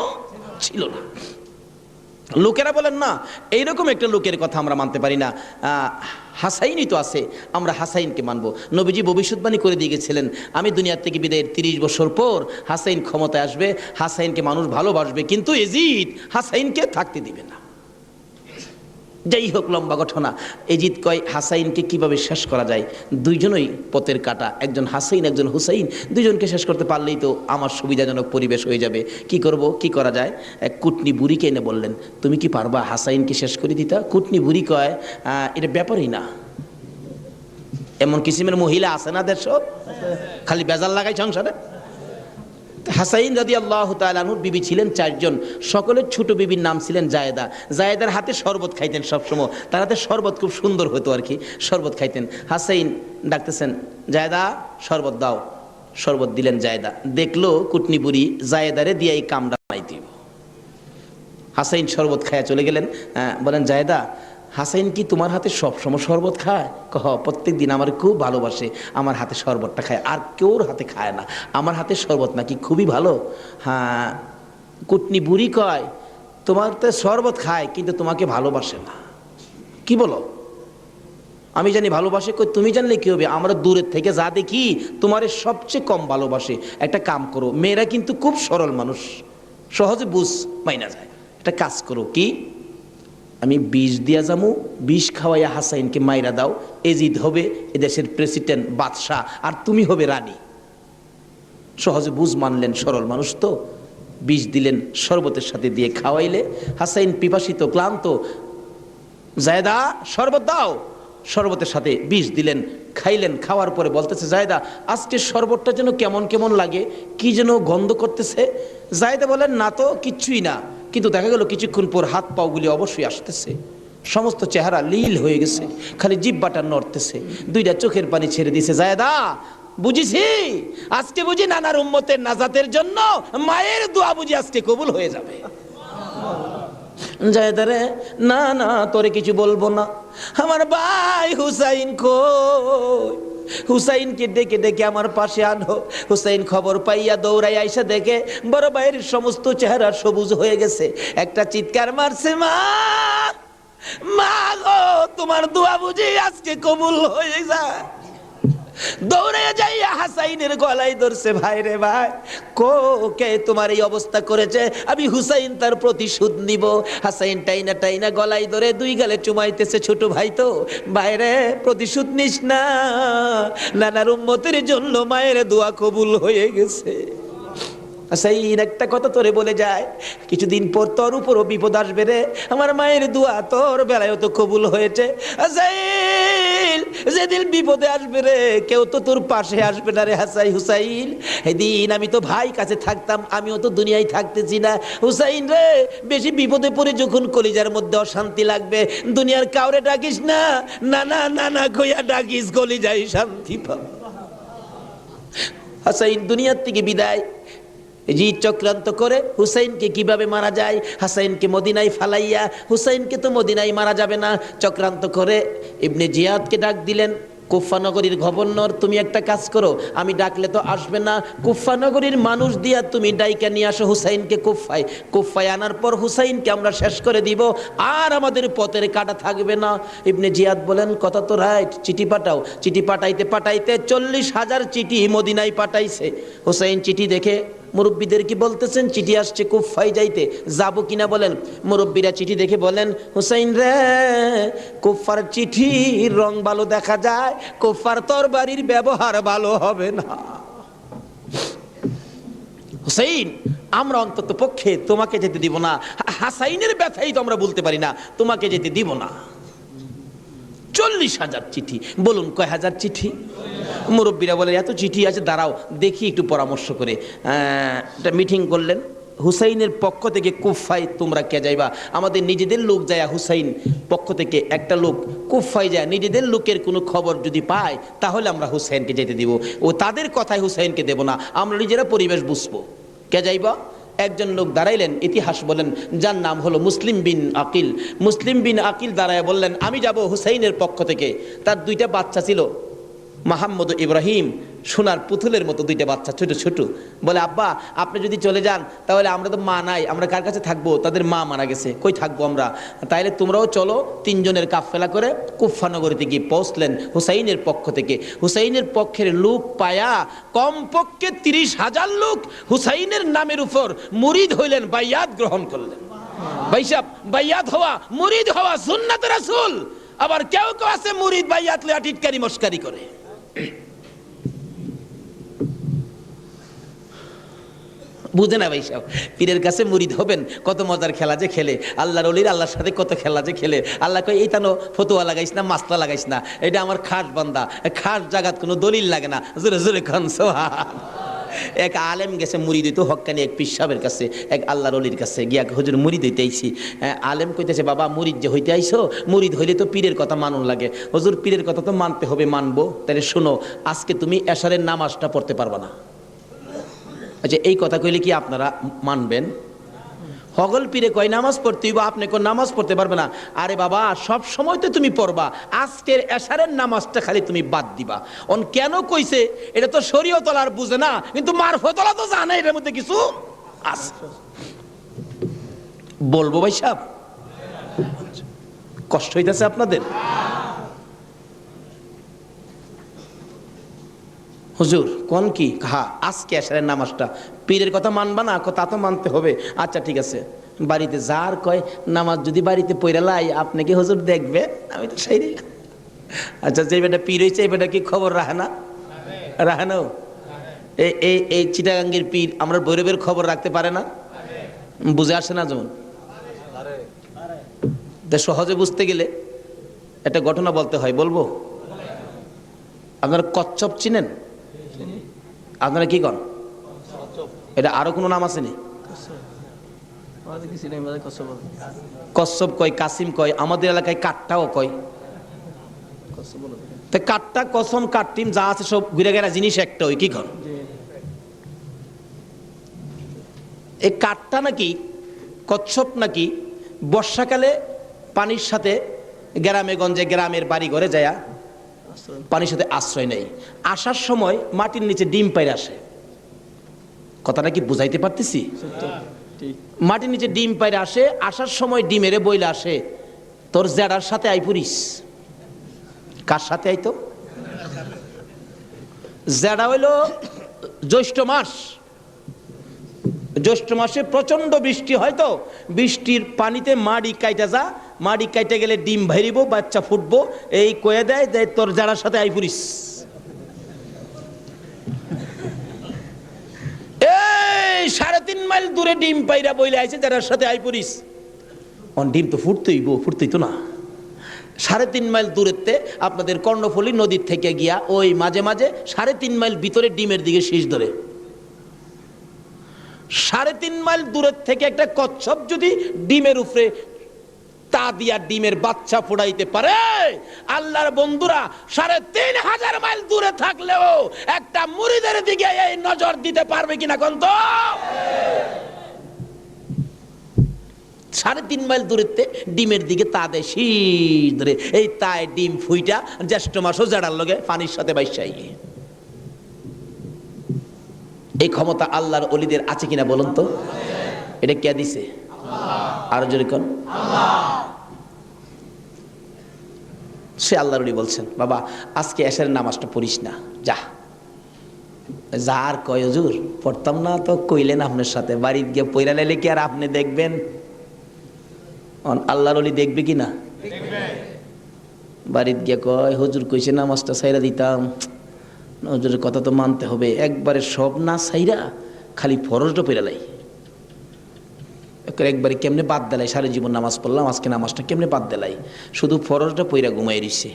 ছিল না। লোকেরা বলেন না, এইরকম একটা লোকের কথা আমরা মানতে পারি না, হাসাইনই তো আছে, আমরা হাসাইনকে মানবো। নবীজি ভবিষ্যৎবাণী করে দিয়ে গেছিলেন, আমি দুনিয়ার থেকে বিদায়ের 30 বছর পর হাসাইন ক্ষমতায় আসবে, হাসাইনকে মানুষ ভালোবাসবে, কিন্তু এজিদ হাসাইনকে থাকতে দিবে না। যাই হোক, লম্বা ঘটনা। এজিদ কয় হাসাইনকে কিভাবে শেষ করা যায়, 2জনই পথের কাটা, একজন হাসাইন একজন হুসাইন, 2জনকে শেষ করতে পারলেই তো আমার সুবিধাজনক পরিবেশ হয়ে যাবে। কি করব, কি করা যায়? এক কুটনি বুড়িকে এনে বললেন, তুমি কি পারবা হাসাইনকে শেষ করে দিতা? কুটনি বুড়ি কয়, এটা ব্যাপারই না। এমন কিসিমের মহিলা আছে না দেশ, খালি বেজাল লাগাই সংসারে। হাসাইন রাদিয়াল্লাহু তাআলা আনহুর বিবি ছিলেন 4 জন, সকলের ছোট বিবির নাম ছিলেন জায়েদা। জায়েদার হাতে শরবত খাইতেন সবসময়, তার হাতে শরবত খুব সুন্দর হতো আর কি, শরবত খাইতেন। হাসাইন ডাকতেছেন, জায়েদা শরবত দাও। শরবত দিলেন জায়েদা। দেখলো কুটনি বুড়ি জায়েদারে দিয়ে এই কামড়া বানাই দিব। হাসাইন শরবত খায়া চলে গেলেন। বলেন, জায়েদা হাসাইন কি তোমার হাতে সবসময় শরবত খায়? প্রত্যেক দিন আমার খুব ভালোবাসে, আমার হাতে শরবতটা খায়, আর কেউর হাতে খায় না, আমার হাতে শরবত নাকি খুবই ভালো। হ্যাঁ। কুটনি বুড়ি কয়, তোমার তো শরবত খায় কিন্তু তোমাকে ভালোবাসে না। কি বলো? আমি জানি ভালোবাসে। কই তুমি জানলে কি হবে, আমরা দূরের থেকে যা দেখি তোমারে সবচেয়ে কম ভালোবাসে। একটা কাম করো, মেয়েরা কিন্তু খুব সরল মানুষ, সহজে বুঝ মাইনা যায়। একটা কাজ করো, কি, আমি 20 দিয়া যামু, 20 খাওয়াইয়া হাসাইনকে মাইরা দাও। এজিদ হবে এদেশের প্রেসিডেন্ট, বাদশাহ, আর তুমি হবে রানী। সহজে বুঝ মানলেন, সরল মানুষ তো। 20 দিলেন, শরবতের সাথে দিয়ে খাওয়াইলে। হাসাইন পিপাসিত, ক্লান্ত। জায়েদা শরবত দাও। শরবতের সাথে বিষ দিলেন, খাইলেন। খাওয়ার পরে বলতেছে জায়দা আজকে শরবতটা যেন কেমন কেমন লাগে, কি যেন গন্ধ করতেছে। জায়দা বলেন না তো, কিচ্ছুই না। কিন্তু দেখা গেল কিছুক্ষণ পর হাত পাগুলি অবশ্যই আসতেছে, সমস্ত চেহারা লীল হয়ে গেছে, খালি জিহ্বাটা নড়তেছে, দুইটা চোখের পানি ছেড়ে দিছে। জায়দা বুঝিছি আজকে বুঝি নানার উম্মতের নাজাতের জন্য মায়ের দোয়া বুঝি আজকে কবুল হয়ে যাবে। জায়দারে না না তোরে কিছু বলবো না, আমার ভাই হুসাইন কই? হুসাইনকে ডেকে ডেকে আমার পাশে আনো। হুসাইন খবর পাইয়া দৌড়াই আইসা দেখে বড় ভাইয়ের সমস্ত চেহারা সবুজ হয়ে গেছে। একটা চিৎকার মারছে, মা মা গো তোমার দোয়া বুঝি আজকে কবুল হয়ে যায়। দৌড়ে যাইয়া হাসাইনের গলায় ধরছে, ভাই রে ভাই, কে তোমার এই অবস্থা করেছে? আমি হুসাইন তার প্রতিশোধ নিব। হাসাইন টাইনা টাইনা গলায় ধরে দুই গালে চুমাইতেছে, ছোট ভাই তো, বাইরে প্রতিশোধ নিস না, নানার উম্মতের জন্য মায়ের দোয়া কবুল হয়ে গেছে। হাসাইন একটা কথা তোরে বলে যায়, কিছুদিন পর তোর উপরও বিপদ আসবে রে, আমার মায়ের দোয়া তোর বেলায় তো কবুল হয়েছে। হাসাইন যেদিন বিপদে আসবে রে, কেউ তো তোর পাশে আসবে না রে হুসাইন। সেদিন আমি তো ভাই কাছে থাকতাম, আমিও তো দুনিয়ায় থাকতেছি না। হুসাইন রে, বেশি বিপদে পড়ে যখন কলিজার মধ্যে অশান্তি লাগবে, দুনিয়ার কাউরে ডাকিস না, নানা নানা কইয়া ডাকিস, কলিজায় শান্তি পাবে। হাসাইন দুনিয়ার থেকে বিদায়। জি চক্রান্ত করে হুসাইনকে কিভাবে মারা যায়, হাসাইনকে মদিনায় ফালাইয়া, হুসাইনকে তো মদিনায় মারা যাবে না, চক্রান্ত করে ইবনে জিয়াদকে ডাক দিলেন। কুফা নগরীর গভর্নর, তুমি একটা কাজ করো, আমি ডাকলে তো আসবে না, কুফা নগরীর মানুষ দিয়া তুমি ডাইকা নিয়ে আসো হুসাইনকে কুফায়। কুফায় আনার পর হুসাইনকে আমরা শেষ করে দিব, আর আমাদের পথের কাটা থাকবে না। ইবনে জিয়াদ বলেন কথা তো রাইট, চিঠি পাঠাও। চিঠি পাঠাইতে পাঠাইতে 40,000 চিঠি মদিনায় পাঠাইছে। হুসাইন চিঠি দেখে মুরব্বীদের কি বলতেছেন, চিঠি আসছে কুফায় যাইতে, যাবো কিনা বলেন। মুরব্বীরা চিঠি দেখে বলেন, হুসাইন রে, কুফার চিঠির রং ভালো দেখা যায়, কুফার তরবারির ব্যবহার ভালো হবে না। হুসাইন আমরা অন্তত পক্ষে তোমাকে যেতে দিব না, হাসাইনের ব্যথাই তো আমরা বলতে পারি না, তোমাকে যেতে দিব না। 40,000 চিঠি, বলুন কয় হাজার চিঠি? মুরব্বীরা বলে এত চিঠি আছে, দাঁড়াও দেখি একটু পরামর্শ করে। একটা মিটিং করলেন, হুসাইনের পক্ষ থেকে কুফায় তোমরা কে যাইবা? আমাদের নিজেদের লোক যায়, হুসাইন পক্ষ থেকে একটা লোক কুফায় যায়, নিজেদের লোকের কোনো খবর যদি পায় তাহলে আমরা হুসাইনকে যেতে দিব, ও তাদের কথায় হুসাইনকে দেব না, আমরা নিজেরা পরিবেশ বুঝবো। কে যাইবা? একজন লোক দাঁড়াইলেন, ইতিহাস বলেন, যার নাম হলো মুসলিম বিন আকিল। মুসলিম বিন আকিল দাঁড়ায় বললেন, আমি যাব হুসাইনের পক্ষ থেকে। তার দুইটা বাচ্চা ছিল, মোহাম্মদ ইব্রাহিম, সোনার পুতুলের মতো দুইটা বাচ্চা, ছোট ছোট। বলে আব্বা আপনি যদি চলে যান তাহলে আমরা তো মা নাই, আমরা কার কাছে থাকবো? তাদের মা মারা গেছে, কই থাকবো আমরা? তাইলে তোমরাও চলো। 3 জনের কাফেলা করে কুফা নগরীতে গিয়ে পৌঁছলেন হুসাইনের পক্ষ থেকে। হুসাইনের পক্ষের লোক পায়া কমপক্ষে 30,000 লোক হুসাইনের নামের উপর মুরিদ হইলেন, বাইয়াত গ্রহণ করলেন। ভাইসাব, বাইয়াত হওয়া, মুরিদ হওয়া সুন্নাত রাসূল। আবার কেউ কেউ আছে মুরিদ বাইয়াত লইয়া টিটকারি মস্কারি করে। বুঝে না ভাইসাব, পীরের কাছে মুরিদ হবেন, কত মজার খেলা যে খেলে, আল্লাহর ওলির আল্লাহর সাথে কত খেলা যে খেলে। আল্লাহ কয় এই তানো ফতুয়া লাগাইস না, মাসলা লাগাইস না, এটা আমার খাস বান্দা, খাস জাগাত কোনো দলিল লাগে না, জোরে জোরে খান সোহান। এক আলেম গেছে মুরিদ হইতো, হক্কানি এক পীর সাহেবের কাছে, এক আল্লাহর ওলির কাছে গিয়া, হুজুর মুরিদ হইতে আইছি। আলেম কইতেছে, বাবা মুরিদ যে হইতে আইছো, মুরিদ হইলে তো পীরের কথা মানুন লাগে। হুজুর পীরের কথা তো মানতে হবে, মানবো, তাহলে শোনো, আজকে তুমি এশারের নামাজটা পড়তে পারবা না। আচ্ছা এই কথা কইলে কি আপনারা মানবেন? হগল পীরে কয় নামাজ পড়তে হইব, আপনি কোন নামাজ পড়তে পারবে না। আরে বাবা সব সময় তো তুমি পড়বা, আজকের এশারের নামাজটা খালি তুমি বাদ দিবা। অন কেন কইছে এটা তো শরীয়তলা আর বুঝে না, কিন্তু মারফতলা তো জানে এর মধ্যে কিছু আছে। বলবো ভাই সাহেব, কষ্ট হইতেছে আপনাদের? হুজুর কোন কি? হ্যাঁ আজকে এশারের নামাজটা, পীরের কথা মানবা না? তা তো মানতে হবে। আচ্ছা ঠিক আছে, বাড়িতে যার কয় নামাজ যদি বাড়িতে পড়া লাই, আপনি কি হুজুর দেখবে? আমি তো সেই। আচ্ছা যে বেটা পীর হয়েছে, এই বেটা কি খবর রাখে না? রাখে না? এই চিটাগাঙ্গের পীর আমরা ভৈরবের খবর রাখতে পারে না? বুঝে আসে না? যেমন সহজে বুঝতে গেলে একটা ঘটনা বলতে হয়, বলবো? আপনারা কচ্ছপ চিনেন? আপনারা কি কন? এটা আরো কোনো নাম আছে নি? কচ্ছপ কয়, কাসিম কয়, আমাদের এলাকায় কাঠটাও কয়। কাঠটা, কসম, কাঠটিম যা আছে সব ঘুরে গেরা জিনিস একটা, ওই কি কন? এই কাঠটা নাকি, কচ্ছপ নাকি বর্ষাকালে পানির সাথে গ্রামে গঞ্জে, গ্রামের বাড়ি ঘরে যায় পানির সাথে আশ্রয় নেই। আসার সময় মাটির নিচে ডিম পাইরে আসে। কথাটা কি বুঝাইতে পারতেছি? মাটির নিচে ডিম পাইরে আসে, আসার সময় ডিমেরে বইলে আসে, তোর জেডার সাথে আই পুরিস। কার সাথে আইতো? জেডা হইল জ্যৈষ্ঠ মাস। জ্যৈষ্ঠ মাসে প্রচন্ড বৃষ্টি হয়, তো বৃষ্টির পানিতে মাড়ি কাইটা যা, মাড়ি কাইটে গেলে ডিম ভাইরিব, বাচ্চা ফুটবো, এই কয়ে দেয় যে তোর যারার সাথে আই পুরিস। এই 3.5 মাইল দূরে ডিম পাইরা বইলে আইছে যারার সাথে আই পুরিস। ডিম তো ফুটতেই তো না। 3.5 মাইল দূরেতে আপনাদের কর্ণফুলী নদীর থেকে গিয়া ওই মাঝে মাঝে 3.5 মাইল ভিতরে ডিমের দিকে শীষ ধরে। 3.5 মাইল দূরের থেকে একটা কচ্ছপ যদি ডিমের উপরে তা দিয়া ডিমের বাচ্চা ফোড়াইতে পারে, আল্লাহর বন্ধুরা 3,500 মাইল দূরে থাকলেও একটা মুরিদের দিকে এই নজর দিতে পারবে কিনা কোন? তো 3.5 মাইল দূরেতে ডিমের দিকে তা দেয় শীষ ধরে। এই তাই ডিম ফুইটা জ্যৈষ্ঠ মাসও জাড়ার লগে পানির সাথে বাইসাই। এই ক্ষমতা আল্লাহর ওলিদের আছে কিনা বলুন তো? এটা কে দিছে? আরো জোরে কোন? সে আল্লাহর ওলি বলছেন, বাবা আজকে এশারের নামাজটা পড়িস না, যা। যার কয় হুজুর পড়তাম না, তো কইলেন আপনার সাথে, বাড়িতে গিয়ে পয়রা লাইলে কি আর আপনি দেখবেন? আল্লাহর ওলি দেখবে কিনা? বাড়িতে গিয়ে কয় হুজুর কইছে নামাজটা ছাইরা দিতাম, হুজুরের কথা তো মানতে হবে, একবারে সব না ছাইরা খালি ফরজটা পয়রা লাই। একবারে কেমনে বাদ দেলাই, সারা জীবন নামাজ পড়লাম, আজকে নামাজটা কেমনে বাদ দেলাই, শুধু ফরজটা পইরা ঘুমাই রইছে।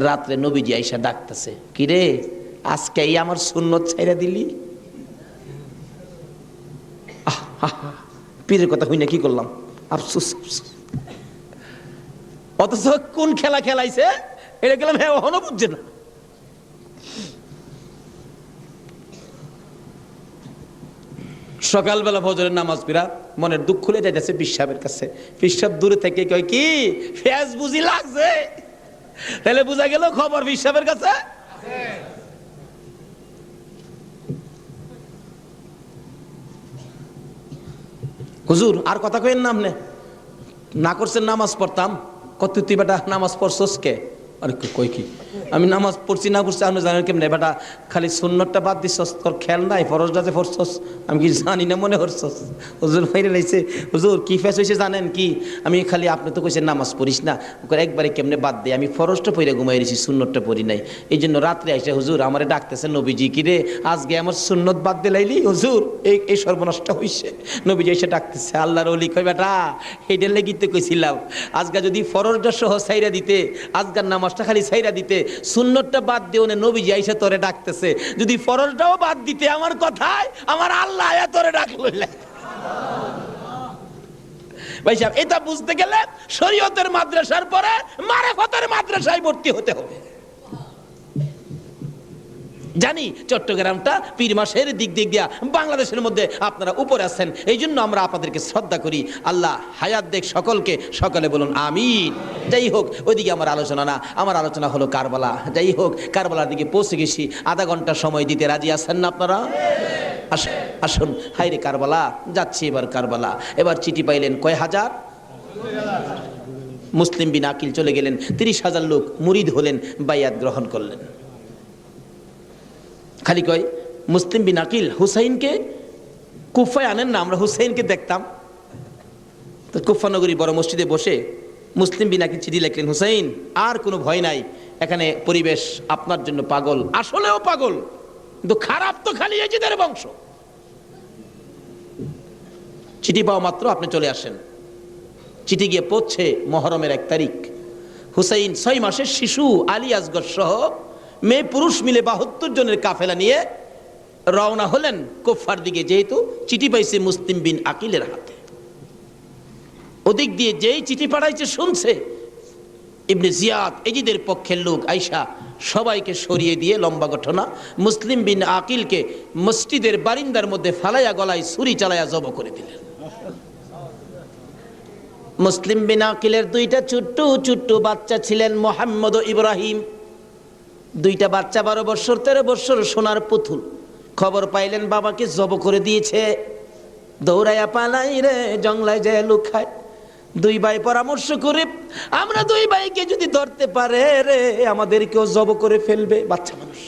রাত্রে নবীজি আইসা ডাকতেছে, কিরে আজকে এই আমার সুন্নত ছাইরা দিলি? পীরের কথা হই না, কি করলাম, আফসোস। অথচ কোন খেলা খেলাইছে এটা গেলাম, হ্যাঁ ওহনো বুঝছে না। সকালবেলা ফজরের নামাজ পড়া মনের দুঃখ খুলে যাইতেছে পীর সাহেবের কাছে। পীর সাহেব দূরে থেকে কয়, কি ফেস বুঝি লাগছে? তাহলে বুঝা গেল খবর পীর সাহেবের কাছে। হুজুর আর কথা কইেন না, আপনি না করছেন নামাজ পড়তাম, কত তুই বেটা নামাজ পড়ছস কে? আরে কই কি আমি নামাজ পড়ছি না পড়ছি আপনি জানেন কেমনে? বেটা খালি সুন্নতটা বাদ দিছস, তোর খেয়াল নাই ফরজটা যে পড়ছস আমি কি জানি না মনে করছস? হুজুর মাইরে লাইছে। হুজুর কি ফেস হয়েছে জানেন কি? আমি খালি আপনি তো কইছেন নামাজ পড়িস না, একবারে কেমনে বাদ দেয়, আমি ফরজটা পড়ে ঘুমাই রয়েছি, সুন্নতটা পড়ি নাই, এই জন্য রাত্রে আইসে হুজুর আমারে ডাকতেছে নবীজি, কি রে আজকে আমার সুন্নত বাদ দিলাইলি? হুজুর এই সর্বনষ্ট হইছে। নবীজি এসে ডাকতেছে, আল্লাহর ওলি কই বেটা এইটার লেগি তো কইছিলাম, আজকে যদি ফরজটা সহ ছাইরা দিতে, আজকের নামাজটা খালি ছাইরা দিতে, সুন্নতটা বাদ দিও না, নবীজি আইসা তোরে ডাকতেছে, যদি ফরজটাও বাদ দিতে আমার কথায় আমার আল্লাহ আয়া তোরে ডাকলো। ভাই সাহেব এটা বুঝতে গেলে শরীয়তের মাদ্রাসার পরে মারিফতের মাদ্রাসায় ভর্তি হতে হবে। জানি চট্টগ্রামটা পীর মাসের দিক দিয়া বাংলাদেশের মধ্যে আপনারা উপরে আছেন, এই জন্য আমরা আপনাদেরকে শ্রদ্ধা করি। আল্লাহ হায়াত দেখ সকলকে, সকলে বলুন আমিন। যাই হোক ওইদিকে আমার আলোচনা না, আমার আলোচনা হলো কারবালা। যাই হোক কারবালার দিকে পৌঁছে গেছি, আধা ঘন্টা সময় দিতে রাজি আছেন না আপনারা? আসুন হাইরে কারবালা, যাচ্ছি এবার কারবালা। এবার চিঠি পাইলেন কয় হাজার? মুসলিম বিন আকিল চলে গেলেন, 30,000 লোক মুরিদ হলেন, বাইয়াত গ্রহণ করলেন। খালি কয় মুসলিম বিন আকিল হুসাইনকে কুফায় আনেন না, আমরা হুসাইনকে দেখতাম। তো কুফা নগরী বড় মসজিদে বসে মুসলিম বিন আকিল চিঠি লিখলেন, হুসাইন আর কোনো ভয় নাই, এখানে পরিবেশ আপনার জন্য পাগল, আসলেও পাগল, কিন্তু খারাপ তো খালি এজিদের বংশ। চিঠি পাওয়া মাত্র আপনি চলে আসেন। চিঠি গিয়ে পৌঁছে মহরমের 1 তারিখ। হুসাইন 6 মাসের শিশু আলী আসগর সহ মেয়ে পুরুষ মিলে 72 জনের কাফেলা নিয়ে রওনা হলেন কুফার দিকে, যেহেতু চিঠি পাইছে মুসলিম বিন আকিলের হাতে। ওদিক দিয়ে যেই চিঠি পাঠাইছে শুনছে ইবনে জিয়াদ এজিদের পক্ষের লোক আইসা সবাইকে সরিয়ে দিয়ে, লম্বা ঘটনা, মুসলিম বিন আকিলকে মসজিদের বারিন্দার মধ্যে ফালাইয়া গলায় ছুরি চালাইয়া জব করে দিলেন। মুসলিম বিন আকিলের 2টা ছোট্ট ছোট্ট বাচ্চা ছিলেন, মোহাম্মদ ও ইব্রাহিম। 2টা বাচ্চা 12 বছর 13 বছর, সোনার পুতুল। খবর পাইলেন বাবাকে জব করে দিয়েছে, দৌড়াইয়া পালাই রে জঙ্গলায় যায় লুকায়। 2 ভাই পরামর্শ করে, আমরা 2 ভাইকে যদি ধরতে পারে রে আমাদেরকেও জব করে ফেলবে, বাচ্চা মানুষ।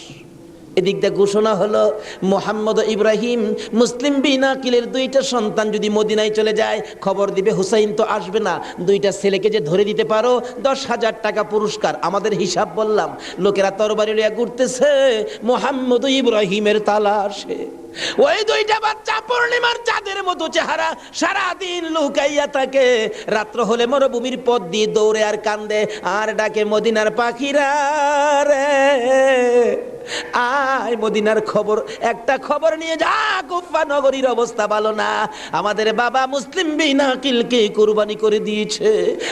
এদিক দিয়ে ঘোষণা হলো মোহাম্মদ ইব্রাহিম মুসলিম বিন আকিলের 2টা সন্তান যদি মদিনায় চলে যায়, খবর দিবে হুসাইন তো আসবে না, 2টা ছেলেকে যে ধরে দিতে পারো 10,000 টাকা পুরস্কার। আমাদের হিসাব বললাম, লোকেরা তরবারি লইয়া ঘুরতেছে মোহাম্মদ ইব্রাহিমের তালাশে। ওই 2টা বাচ্চা পূর্ণিমার চাঁদের মতো চেহারা, সারাদিন লুকাইয়া থাকে, রাত্র হলে মরুভূমির পথ দিয়ে দৌড়ে আর কান্দে আর ডাকে, মদিনার পাখিরা রে আয়, মদিনার খবর, একটা খবর নিয়ে যা, কুফা নগরীর অবস্থা ভালো না, আমাদের বাবা মুসলিম বিন আকিলকে কুরবানি করে দিয়েছে,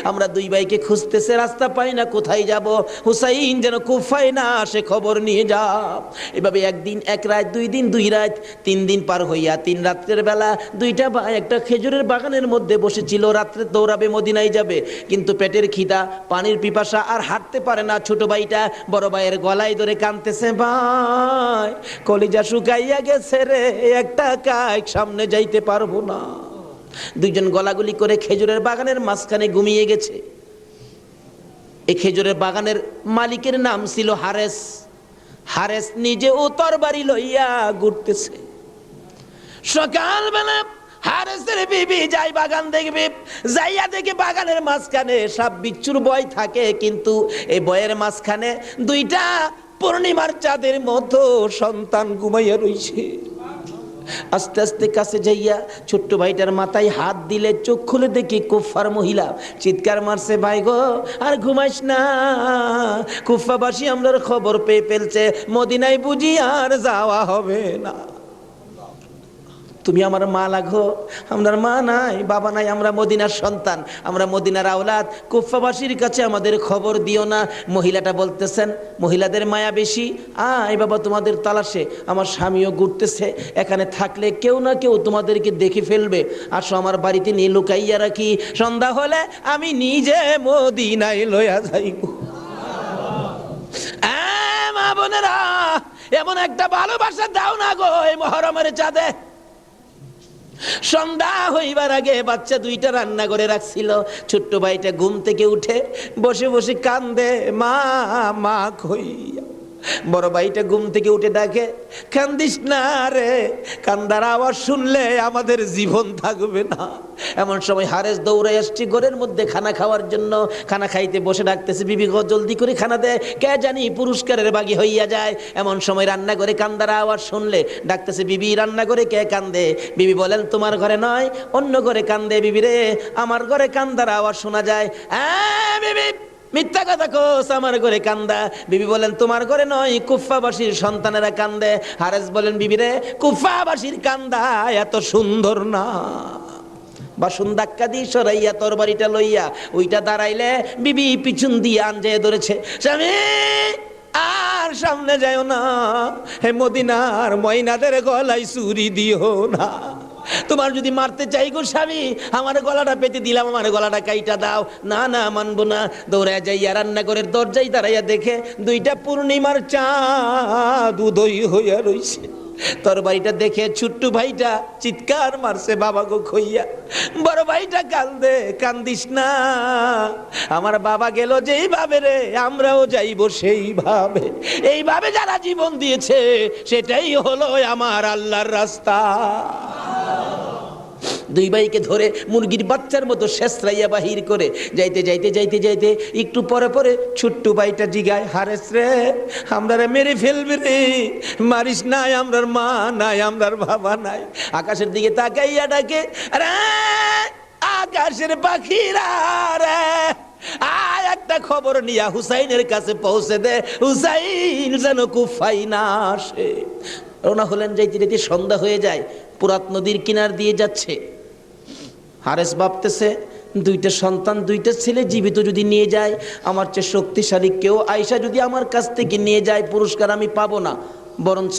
আমরা 2 ভাইকে খুঁজতেছে, রাস্তা পাই না, কোথায় যাব, হুসাইন যেন কুফায় না আসে, খবর নিয়ে যা। এভাবে 1 দিন 1 রাত, 2 দিন 2 রাত, 3 দিন পার হইয়া 3 রাত্রের বেলা 2টা ভাই একটা খেজুরের বাগানের মধ্যে বসেছিল, রাত্রে দৌড়াবে মদিনায় যাবে, কিন্তু পেটের খিদা, পানির পিপাসা, আর হাঁটতে পারে না। ছোট ভাইটা বড় ভাইয়ের গলায় ধরে কাঁদতেছে, ভাই কলিজা শুকাইয়া গেছে রে, একটা কাজ সামনে যাইতে পারবো না। 2 জন গলাগুলি করে খেজুরের বাগানের মাঝখানে ঘুমিয়ে গেছে। এই খেজুরের বাগানের মালিকের নাম ছিল হারেস। হারেস নিজে ও তরবারি লইয়া ঘুরতেছে। সকালবেলা হারেসের বিবি যাই বাগান দেখবে, যাইয়া দেখে বাগানের মাঝখানে সাপ বিচ্ছুর ভয় থাকে, কিন্তু এই বয়ের মাঝখানে 2টা পূর্ণিমার চাঁদের মতো সন্তান ঘুমাইয়া রইছে। আস্তে আস্তে কাছে যাইয়া ছোট্ট ভাইটার মাথায় হাত দিলে, চোখ খুলে দেখি কুফার মহিলা, চিৎকার মারছে, ভাই গো আর ঘুমাইস না, কুফাবাসী আমরার খবর পেয়ে ফেলছে, মদিনায় বুঝি আর যাওয়া হবে না, তুমি আমার মা লাগো, আমার মা নাই, বাবা নাই, আমরা মদিনার সন্তান, আমরা মদিনার আওলাদ, কুফাবাসীর কাছে আমাদের খবর দিও না। মহিলাটা বলতেছেন, মহিলাদের মায়া বেশি, আয় বাবা তোমাদের তালাশে, আমার স্বামীও ঘুরতেছে, এখানে থাকলে কেউ না কেউ তোমাদেরকে দেখে ফেলবে, আসো আমার বাড়িতে নিয়ে লুকাইয়া রাখি, সন্ধ্যা হলে আমি নিজে মদিনায় লইয়া যাইব। মা বোনেরা, এমন একটা ভালোবাসা দাও না গো এই মুহররমের চাঁদে। সন্ধ্যা হইবার আগে বাচ্চা 2টা রান্না করে রাখছিল। ছোট্ট ভাইটা ঘুম থেকে উঠে বসে বসে কান্দে, মা মা কইয়া। বড় ভাইটা ঘুম থেকে উঠে ডাকে, কান্দিস না রে, কান্দার আওয়াজ শুনলে আমাদের জীবন থাকবে না। এমন সময় হারেস দৌড়ে আসছে ঘরের মধ্যে খানা খাওয়ার জন্য। খানা খাইতে বসে ডাকতেছে, বিবি গো জলদি করে খানা দে, কে জানি পুরস্কারের বাগি হইয়া যায়। এমন সময় রান্না করে কান্দার আওয়াজ শুনলে ডাকতেছে, বিবি রান্না করে কে কান্দে? বিবি বলেন, তোমার ঘরে নয়, অন্য ঘরে কান্দে। বিবি রে, আমার ঘরে কান্দার আওয়াজ শোনা যায়। বিবি মিথ্যা কথা কোস, আমার ঘরে কান্দা। বিবি বলেন, তোমার ঘরে নয়, কুফাবাসীর সন্তানেরা কান্দে। হারেস বলেন, বিবি রে, কুফাবাসীর কান্দা এত সুন্দর না। বাসন ধাক্কা দিয়ে সরাইয়া তরবারিটা লইয়া ওইটা দাঁড়াইলে বিবি পিছন দিয়ে আনজে ধরেছে, স্বামী আর সামনে যাও না, হে মদিনার ময়নাদের গলায় ছুরি দিও না। তোমার যদি মারতে চাই গো স্বামী, আমার গলাটা পেতে দিলাম, আমার গলাটা কাইটা দাও। না না, মানবো না। দৌড়ায় যাইয়া রান্নাঘরের দরজায় দাঁড়াইয়া দেখে 2টা পূর্ণিমার চাঁদ উদয় হইয়া রইছে। তরবারিটা দেখে ছোট্ট ভাইটা চিৎকার মারছে, বাবা গো খইয়া। বড় ভাইটা কান্দে, কান্দিস না, আমার বাবা গেল যেইভাবে রে, আমরাও যাইব সেইভাবে। এইভাবে যারা জীবন দিয়েছে সেটাই হলো আমার আল্লাহর রাস্তা। 2 ভাইকে ধরে মুরগির বাচ্চার মতো শেষরাইয়া বাহির করে যাইতে যাইতে যাইতে যাইতে একটু পরে পরে ছোট্ট ভাইটা জিগায়, হারেস রে, আমরা মেরে ফেলবে রে, মারিস নাই, আমরার মা নাই, আমরার বাবা নাই। আকাশের দিকে তাকাইয়া ডাকে, আরে আকাশের পাখিরা রে, আয় একটা খবর নিয়া হুসাইনের কাছে পৌঁছে দে, হুসাইন যেন কুফায় না আসে। রওনা হলেন, যাইতে যাইতে সন্ধ্যা হয়ে যায়, পুরাত নদীর কিনার দিয়ে যাচ্ছে। হারেস ভাবতেছে, দুইটা সন্তান, দুইটা ছেলে জীবিত যদি নিয়ে যায়, আমার চেয়ে শক্তিশালী কেউ আয়েশা যদি আমার কাছ থেকে নিয়ে যায়, পুরস্কার আমি পাবো না, বরঞ্চ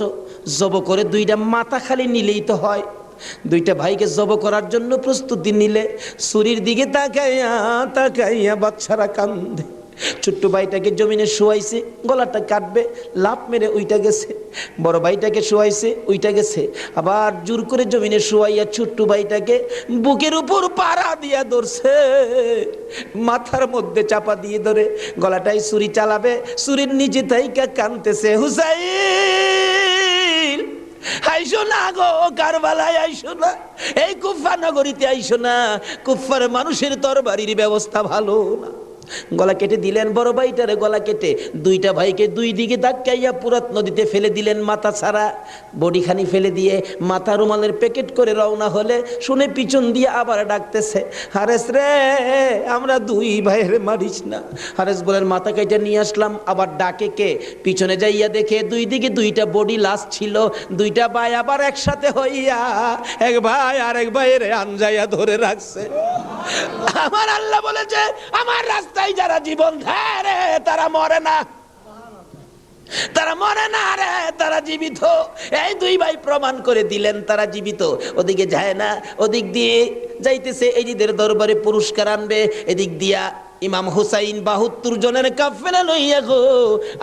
জব করে দুইটা মাথা খালি নিলেই তো হয়। দুইটা ভাইকে জব করার জন্য প্রস্তুতি নিলে ছুরির দিকে তাকাইয়া তাকাইয়া বাচ্চারা কান্দে। ছোট্ট ভাইটাকে জমিনে শোয়াইছে, গলাটা কাটবে, লাফ মেরে উইটা গেছে। বড় ভাইটাকে শোয়াইছে, উইটা গেছে। আবার জোর করে জমিনে শোয়াইয়া ছোট্ট ভাইটাকে বুকের উপর পাড়া দিয়া ধরছে, মাথার মধ্যে চাপা দিয়ে ধরে গলাটাই ছুরি চালাবে, ছুরির নিচে থাইকা কাঁদতেছে, হুসাইন আইসো না গো, কারবালায় আইসো না, এই কুফা নগরীতে আইসো না, কুফার মানুষের তরবারির ব্যবস্থা ভালো না। গলা কেটে দিলেন বড় ভাইটারে, গলা কেটে দুইটা ভাইকে দুই দিকে ধাক্কাইয়া পুরাত নদীতে ফেলে দিলেন, মাথা ছাড়া বডিখানি ফেলে দিয়ে মাথা রুমালের প্যাকেট করে রওনা হলে শুনে পিছন দিয়ে আবার ডাকতেছে, হারেস রে আমরা দুই ভাইয়ের মারিস না। হারেস বলেন, মাথা কেটে নিয়ে আসলাম। আবার ডাকে কে? পিছনে যাইয়া দেখে দুই দিকে দুইটা বডি লাশ ছিল। দুইটা ভাই আবার একসাথে হইয়া এক ভাই আর এক ভাইয়ের আনজাইয়া ধরে রাখছে। আমার আল্লাহ বলেছে, আমার রাস্তায় যারা জীবন দেয় রে তারা মরে না, তারা মরে না রে, তারা জীবিত। এই দুই ভাই প্রমাণ করে দিলেন তারা জীবিত। ওদিকে যায় না, ওদিক দিয়ে যাইতেছে এজিদের দরবারে পুরস্কার আনবে। এদিক দিয়া ইমাম হুসাইন ৭২ জনের কাফেলা লইয়া গো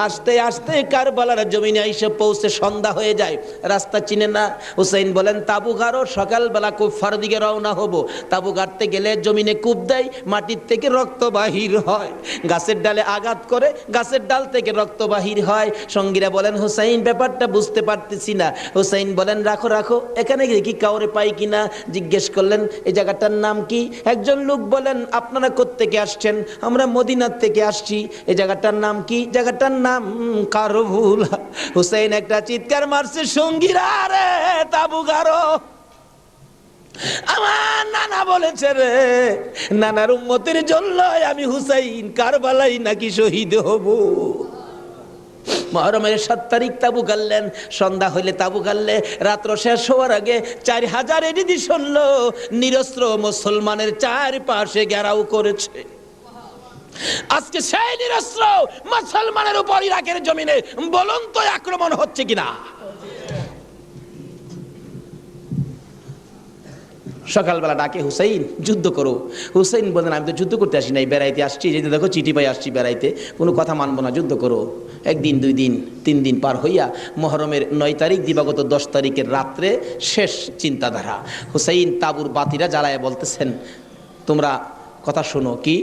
আস্তে আস্তে কারবালার জমিনে এসে পৌঁছে সন্ধ্যা হয়ে যায়। রাস্তা চিনে না। হুসাইন বলেন, তাবু গাড়ো, সকালবেলা কুফার দিকে রওনা হব। তাবু গাড়তে গেলে জমিনে কূপ দেয়, মাটির থেকে রক্ত বাহির হয়। গাছের ডালে আঘাত করে, গাছের ডাল থেকে রক্ত বাহির হয়। সঙ্গীরা বলেন, হুসাইন ব্যাপারটা বুঝতে পারতেছি না। হুসাইন বলেন, রাখো রাখো, এখানে কি কাউরে পাই কিনা জিজ্ঞেস করলেন, এই জায়গাটার নাম কি? একজন লোক বলেন, আপনারা কোত্থেকে আসছেন? আমরা মদিনার থেকে আসছি। এই জায়গাটার নাম কি? জায়গাটার নাম কারবুলা। হুসাইন একটা চিৎকার মারছে, সঙ্গীরা রে তাবু গাড়ো। আমার নানা বলেছে রে, নানার উম্মতের জন্য আমি হুসাইন কারবালাই নাকি শহীদ হব। মুহররমের ৭ তারিখ তাবু গাড়লেন। সন্ধ্যা হইলে তাবু গাড়লে রাত্র শেষ হওয়ার আগে ৪,০০০ এডিদি শুনল নিরস্ত্র মুসলমানের চারপাশে ঘেরাও করেছে। আজকে সেই নিরস্ত্র মুসলমানের উপর ইরাকের জমিনে বলুন তো আক্রমণ হচ্ছে কিনা? সকালবেলা ডাকে, হুসাইন যুদ্ধ করো। হুসাইন বলেন, আমি তো যুদ্ধ করতে আসি নাই, বেড়াইতে আসছি। যেতে দেখো চিঠি পাই আসছি বেড়াইতে, কোনো কথা মানবো না, যুদ্ধ করো। একদিন, 2 দিন, 3 দিন পার হইয়া মুহররমের 9 তারিখ দিবাগত 10 তারিখের রাত্রে শেষ চিন্তাধারা। হুসাইন তাবুর বাতিরা জ্বালায় বলতেছেন, তোমরা কথা শোনো। কি?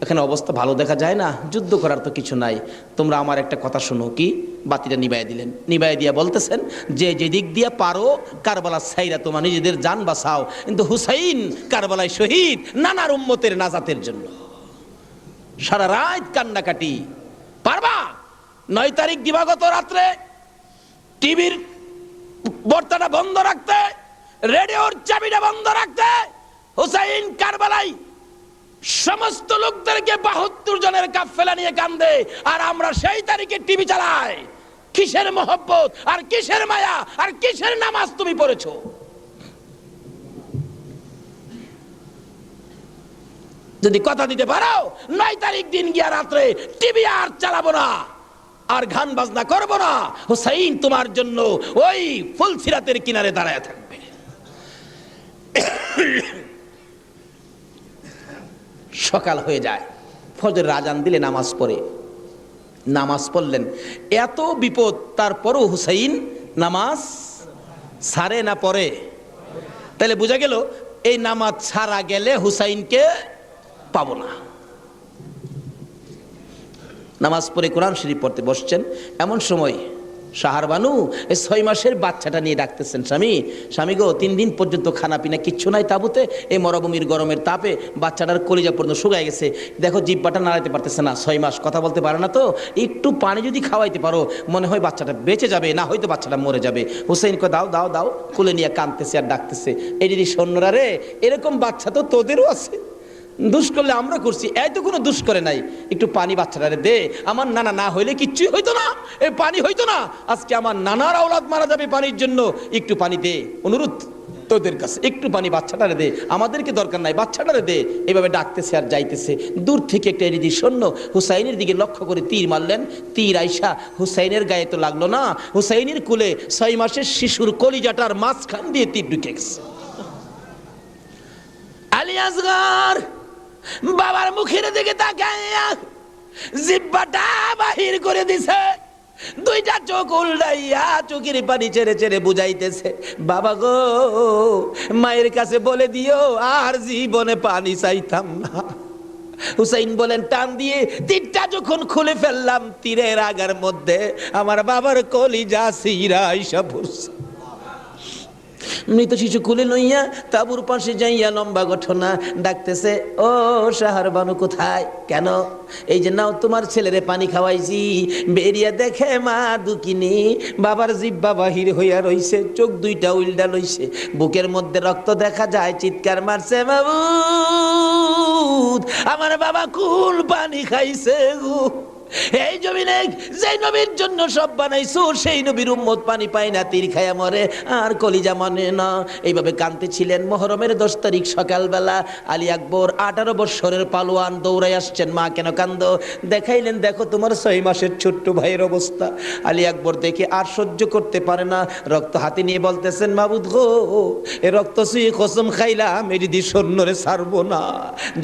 এখানে অবস্থা ভালো দেখা যায় না, যুদ্ধ করার তো কিছু নাই, তোমরা আমার একটা কথা শোনো। কি? বাতিটা নিবাই দিলেন। নিবাই দিয়া বলতেছেন, যে যেদিক দিয়া পারো কারবালা ছাইরা তোমার নিজেদের জান বাঁচাও, কিন্তু হুসাইন কারবালায় শহীদ নানার উম্মতের নাজাতের জন্য। সারা রাত কান্নাকাটি। পারবা? 9 তারিখ দিবাগত রাত্রে টিভির বার্তাটা বন্ধ রাখতে, রেডিওর চাবিটা বন্ধ রাখতে। হুসাইন কারবালায় সমস্ত লোকদেরকে ৭২ জনের কাফেলা নিয়ে কান্দে, আর আমরা সেই তারিখে টিভি চালাই। কিসের মহব্বত আর কিসের মায়া আর কিসের নামাজ তুমি পড়েছো? যদি কথা দিতে পারো 9 তারিখ দিন গিয়া রাত্রে টিভি আর চালাবো না, আর গান বাজনা করবো না, হুসাইন তোমার জন্য ওই ফুলসিরাতের কিনারে দাঁড়ায় থাকবে। সকাল হয়ে যায়, ফজরের আজান দিলে নামাজ পড়ে। নামাজ পড়লেন, এত বিপদ তারপরও হুসাইন নামাজ ছাড়ে না, পড়ে। তাহলে বোঝা গেল এই নামাজ ছাড়া গেলে হুসাইনকে পাবো না। নামাজ পড়ে কোরআন শরীফ পড়তে বসছেন, এমন সময় সাহার বানু এই 6 মাসের বাচ্চাটা নিয়ে ডাকতেছেন, স্বামী স্বামী গো, 3 দিন পর্যন্ত খানা পিনা কিচ্ছু নাই তাবুতে, এই মরুভূমির গরমের তাপে বাচ্চাটার কলিজা পর্যন্ত শুকায় গেছে, দেখো জিহ্বাটা নাড়াইতে পারতেছে না, 6 মাস কথা বলতে পারে না, তো একটু পানি যদি খাওয়াইতে পারো মনে হয় বাচ্চাটা বেঁচে যাবে, না হয়তো বাচ্চাটা মরে যাবে। হুসাইনকে দাও দাও দাও, কোলে নিয়ে কাঁদতেছে আর ডাকতেছে, এই যদি সৈন্যরা রে, এরকম বাচ্চা তো তোদেরও আছে, দুষ করলে আমরা করছি, এই তো কোনো দুষ করে নাই, একটু পানি বাচ্চাটারে দে, আমার নানা না হইলে কিচ্ছুই হইতো না, এই পানি হইতো না, আজকে আমার নানার আওলাদ মারা যাবে পানির জন্য, একটু পানি দে, অনুরোধ তোদের কাছে একটু পানি বাচ্চাটারে দে, আমাদেরকে দরকার নাই, বাচ্চাটারে দে। এভাবে ডাকতেছে আর যাইতেছে। দূর থেকে একটা এদিকে সৈন্য হুসাইনের দিকে লক্ষ্য করে তীর মারলেন। তীর আইসা হুসাইনের গায়ে তো লাগলো না, হুসাইনের কুলে 6 মাসের শিশুর কলিজাটার মাঝখান দিয়ে তীর ঢুকে গেছে। আলী আসগর বাবার মুখের দিকে তাকাইয়া জিহ্বাটা বাহির করে দিছে, দুইটা চোখ উল্টাইয়া চোখের পানি ছেড়ে ছেড়ে বুঝাইতেছে, বাবা গো মায়ের কাছে বলে দিও আর জীবনে পানি চাইতাম না। হুসাইন বলেন, টান দিয়ে তীরটা যখন খুলে ফেললাম, তীরের আগার মধ্যে আমার বাবার কলিজা সিরা আইসা পড়ছে। মৃত শিশু কুলে লইয়া তাবুর পাশে যাইয়া লম্বা ঘটনা ডাকতেছে, ও শাহার বানু কোথায়? কেন? এই যে নাও তোমার ছেলেরে পানি খাওয়াইছি। বেরিয়া দেখে মা দুকিনি বাবার জিহ্বা বাহির হইয়া রইছে, চোখ দুইটা উল্টা লইছে, বুকের মধ্যে রক্ত দেখা যায়, চিৎকার মারছে, মাবুদ আমার বাবা কুল পানি খাইছে গো। এই জমিনে যে নবীর জন্য সব বানাইছো, সেই নবীর উম্মত পানি পায় না, তীর খায়া মরে আর কলিজা মানে না। এইভাবে কাঁদতেছিলেন। মুহররমের 10 তারিখ সকালবেলা আলী আকবর 18 বছরের পালোয়ান দৌড়াই আসছেন। মা কেন কান্দো? দেখাইলেন, দেখো তোমার 6 মাসের ছোট্ট ভাইয়ের অবস্থা। আলী আকবর দেখে আর সহ্য করতে পারে না, রক্ত হাতে নিয়ে বলতেছেন, মাবুদ গো এ রক্ত ছুঁয়ে কসম খাইলাম এর দি সৈন্যরে ছাড়বো না।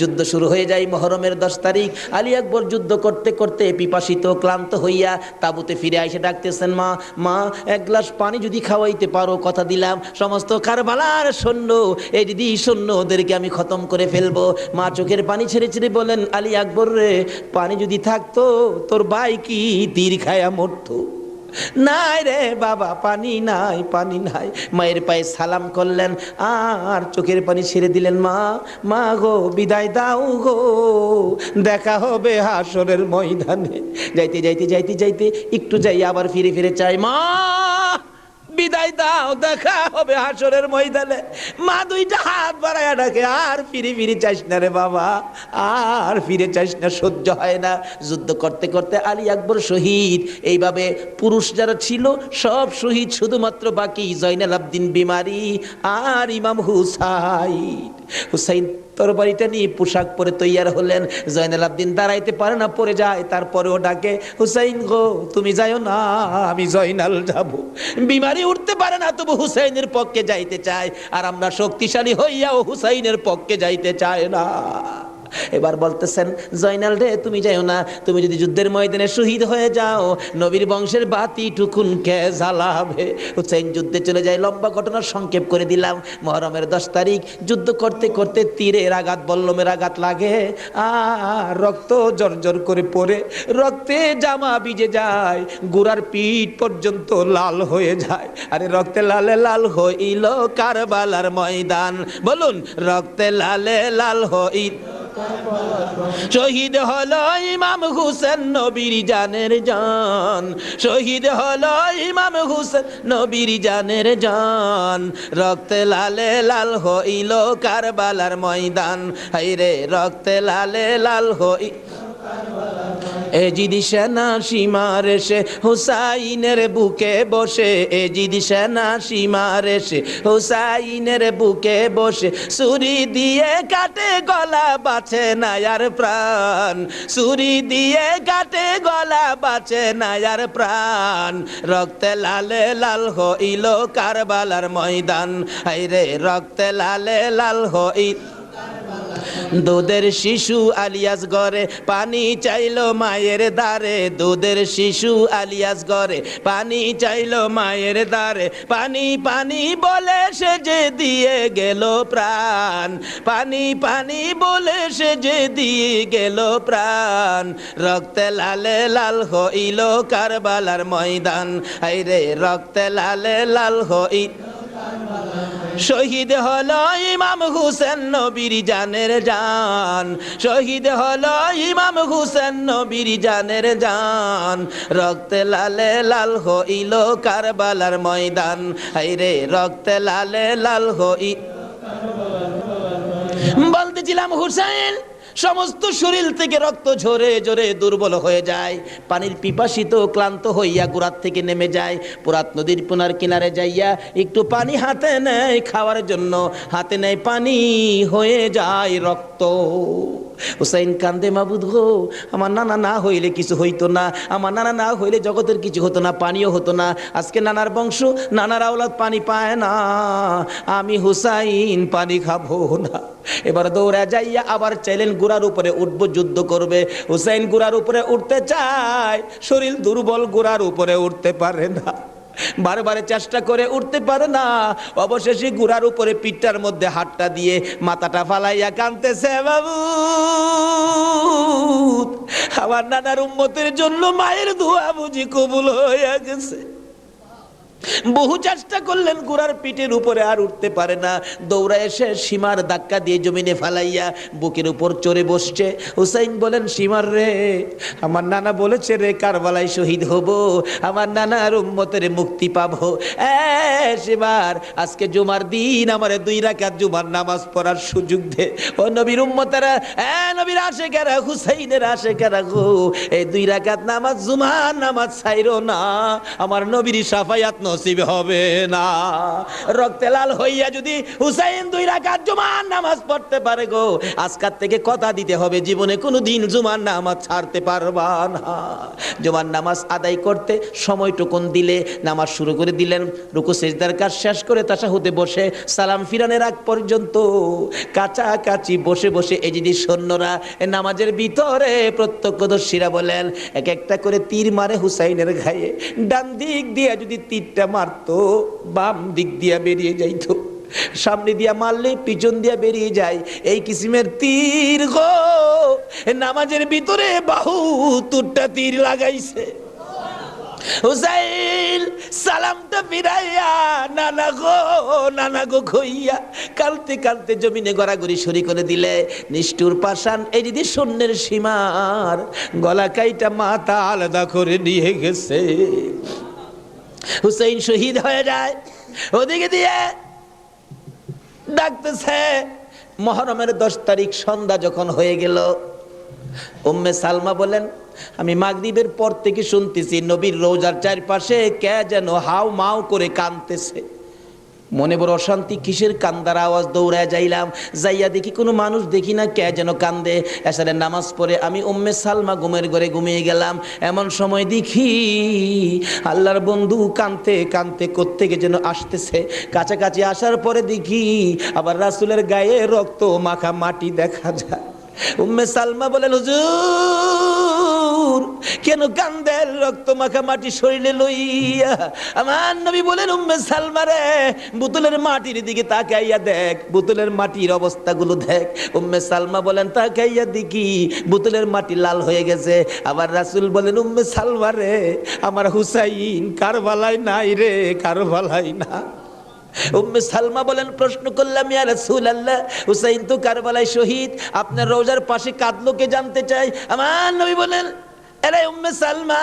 যুদ্ধ শুরু হয়ে যায় মুহররমের 10 তারিখ। আলী আকবর যুদ্ধ করতে করতে পিপাসিত ক্লান্ত হইয়া তাবুতে ফিরে এসে ডাকতেছেন, মা মা এক গ্লাস পানি যদি খাওয়াইতে পারো, কথা দিলাম সমস্ত কারবালার সৈন্য, এই দিদি সৈন্য ওদেরকে আমি খতম করে ফেলবো। মা চোখের পানি ছেড়ে ছেড়ে বলেন, আলী আকবর রে, পানি যদি থাকতো তোর ভাই কি তীর খায়া মরতো? নাই রে বাবা, পানি নাই, পানি নাই। মায়ের পায়ে সালাম করলেন আর চোখের পানি ছেড়ে দিলেন। মা মা গো বিদায় দাও গো, দেখা হবে হাসরের ময়দানে। যাইতে যাইতে যাইতে যাইতে একটু যাই আবার ফিরে ফিরে চাই, মা বিদায় দাও, দেখা হবে হাসরের ময়দানে। মা দুইটা হাত বাড়ায়া ডাকে, আর ফিরে ফিরে চাইস না রে বাবা, আর ফিরে চাইস না, সহ্য হয় না। যুদ্ধ করতে করতে আলী আকবর শহীদ। এইভাবে পুরুষ যারা ছিল সব শহীদ, শুধুমাত্র বাকি জয়নাল আবদিন বিমারি আর ইমাম হুসাইন। হুসাইন তরবারিটা নিয়ে পোশাক পরে তৈয়ার হলেন। জয়নাল আবদিন দাঁড়াইতে পারে না, পড়ে যায়, তারপরেও ডাকে, হুসাইন গো তুমি যাইও না, আমি জয়নাল যাব। বিমারি উঠতে পারে না, তবু হুসাইনের পক্ষে যাইতে চায়, আর আমরা শক্তিশালী হইয়াও হুসাইনের পক্ষে যাইতে চায় না। এবার বলতেছেন, জয়নাল রে তুমি যাইও না, তুমি যদি যুদ্ধের ময়দানে শহীদ হয়ে যাও, নবীর বংশের বাতি টুকুন কে জ্বালাবে? হুসাইন যুদ্ধে চলে যায়। লম্বা ঘটনা সংক্ষেপ করে দিলাম। মুহররমের 10 তারিখ যুদ্ধ করতে করতে তীরের আঘাত, বল্লমের আঘাত লাগে, আর রক্ত জর্জর করে পড়ে, রক্তে জামা ভিজে যায়, গোড়ার পিঠ পর্যন্ত লাল হয়ে যায়। আরে রক্তে লালে লাল হইল কারবালার ময়দান, বলুন রক্তে লালে লাল হইল। শহীদ হলো ইমাম হুসেন নবীর জানের জান, শহীদ হলো ইমাম হুসেন নবীর জানের জান, রক্তে লালে লাল হইল কারবালার ময়দান। হায়রে রক্তে লালে লাল হই এজিদ সেনা সীমার এসে হুসাইনের বুকে বসে, এজিদ সেনা সীমার এসে হুসাইনের বুকে বসে, ছুরি দিয়ে কাটে গলা বাঁচে না আর প্রাণ, ছুরি দিয়ে কাটে গলা বাঁচে না আর প্রাণ, রক্তে লালে লাল হইল কারবালার ময়দান। হায়রে রক্তে লালে লাল হইল। দুধের শিশু আলিয়াস গরে পানি চাইলো মায়ের দ্বারে, দুধের শিশু আলিয়াস গরে পানি চাইলো মায়ের দ্বারে, পানি পানি বলে সে যে দিয়ে গেল প্রাণ, পানি পানি বলে সে যে দিয়ে গেল প্রাণ, রক্তে লালে লাল হইল কারবালার ময়দান। হায়রে রক্তে লালে লাল হইল। শহীদ হলো ইমাম হুসেন নবীর জানের জান, শহীদ হলো ইমাম হুসেন নবীর জানের জান, রক্তে লালে লাল হইল কারবালার ময়দান। হায়রে রক্তে লালে লাল হই। বলতে বলেছিলাম হুসাইন সমস্ত শরীর থেকে রক্ত ঝরে ঝরে দুর্বল হয়ে যায়, পানির পিপাসিত ক্লান্ত হইয়া গোড়ার থেকে নেমে যায়, পুরাত নদীর পুনার কিনারে যাইয়া একটু পানি হাতে নেয় খাওয়ার জন্য, হাতে নেয় পানি হয়ে যায় রক্ত। হুসাইন কান্দে, মাবুদ গো, আমার নানা না হইলে কিছু হইতো না, আমার নানা না হইলে জগতের কিছু হতো না, পানিও হতো না। আজকে নানার বংশ, নানার আওলাদ পানি পায় না, আমি হুসাইন পানি খাবো না। এবার দৌড়া যাইয়া আবার চাইলেন গুড়ার উপরে উঠবো, যুদ্ধ করবে। হুসাইন গুড়ার উপরে উঠতে চায়, শরীর দুর্বল, গুড়ার উপরে উঠতে পারে না, বারবার চেষ্টা করে উঠতে পারে না। অবশেষে গুড়ার উপরে পিঠটার মধ্যে হাতটা দিয়ে মাথাটা ফালাইয়া কাঁদতেছে, বাবু আমার নানার উম্মতের জন্য মায়ের দোয়া বুঝি কবুল হইয়া গেছে। বহু চেষ্টা করলেন, গুড়ার পিঠের উপরে আর উঠতে পারে না। দৌড়া এসে সীমার ধাক্কা দিয়ে জমিনে ফালাইয়া বুকের উপর চড়ে বসছে। হুসাইন বলেন, সীমার রে, আমার নানা বলেছে রে কারবালায় শহীদ হব, আমার নানার উম্মতের মুক্তি পাবো। সীমার, আজকে জুমার দিন আমারে 2 রাকাত জুমার নামাজ পড়ার সুযোগ দে। ও নবীর উম্মতেরা, নবীর আশেকেরা, হুসাইনের আশেকেরা গো, এই 2 রাকাত নামাজ জুমার নামাজ ছাইরো না, আমার নবীর শাফায়াত নসিব হবে না। রক্তে লাল হইয়া যদি হুসাইন 2 রাকাত জুমার নামাজ পড়তে পারে গো, আজকাল থেকে কথা দিতে হবে, জীবনে কোনো দিন জুমার নামাজ ছাড়তে পারবা না। জুমার নামাজ আদায় করতে সময়টুকুন দিলে নামাজ শুরু করে দিলেন। রুকু সিজদার কাজ শেষ করে তাশাহুদে বসে সালাম ফিরানের আগ পর্যন্ত কাছাকাছি বসে বসে এই যদি সৈন্যরা নামাজের ভিতরে প্রত্যক্ষদর্শীরা বলেন, এক একটা করে তীর মারে হুসাইনের গায়ে। ডান দিক দিয়ে যদি তীরটা মারতো, বাম দিক দিয়া বেরিয়ে যাইতো, সামনে দিয়া মারলে পিছন দিয়া বেরিয়ে যায়, এই কিসিমের তীর গো। নামাজের ভিতরে 72টা তীর লাগাইছে। হুসাইন সালামটা ফিরাইয়া নানা গো কইয়া কালতে কালতে জমিনে গড়াগড়ি সরি করে দিলে। নিষ্ঠুর পাষাণ এই দিদি শূন্যের সীমার গলা কাইটা মাথা আলাদা করে নিয়ে গেছে। হুসাইন শহীদ হয়ে যায়। ওদিকে দিয়ে ডাকতেছে। মুহররমের 10 তারিখ সন্ধ্যা যখন হয়ে গেল, উম্মে সালমা বলেন, আমি মাগরিবের পর থেকে শুনতেছি নবীর রওজার চারপাশে কে যেন হাউ মাউ করে কাঁদতেছে। মনে বড় অশান্তি, কিসের কান্দার আওয়াজ। দৌড়ায় যাইলাম, যাইয়া দেখি কোনো মানুষ দেখি না, কে যেন কান্দে। এসারের নামাজ পড়ে আমি উম্মে সালমা ঘুমের ঘরে ঘুমিয়ে গেলাম। এমন সময় দেখি আল্লাহর বন্ধু কাঁদতে কাঁদতে কোত্থেকে যেন আসতেছে। কাছাকাছি আসার পরে দেখি আবার রাসূলের গায়ে রক্ত মাখা মাটি দেখা যায়। উম্মে সালমা বলেন, হুজুর কেন কান্দেন রক্ত মাখা মাটি শরীরে লইয়া? আমার নবী বলেন, উম্মে সালমা রে, বোতলের মাটির দিকে তাকাইয়া দেখ, বোতলের মাটির অবস্থাগুলো দেখ। উম্মে সালমা বলেন, তাকাইয়া দেখি বোতলের মাটি লাল হয়ে গেছে। আবার রাসূল বলেন, উম্মে সালমা রে, আমার হুসাইন কারবালায় নাই রে, কারবালায় না। উম্মে সালমা বলেন, প্রশ্ন করলাম, ইয়া রাসূলুল্লাহ, হুসাইন তো কারবালায় শহীদ, আপনার রওজার পাশে কাঁদলো কে জানতে চাই। আমার নবী বলেন, আরে উম্মে সালমা,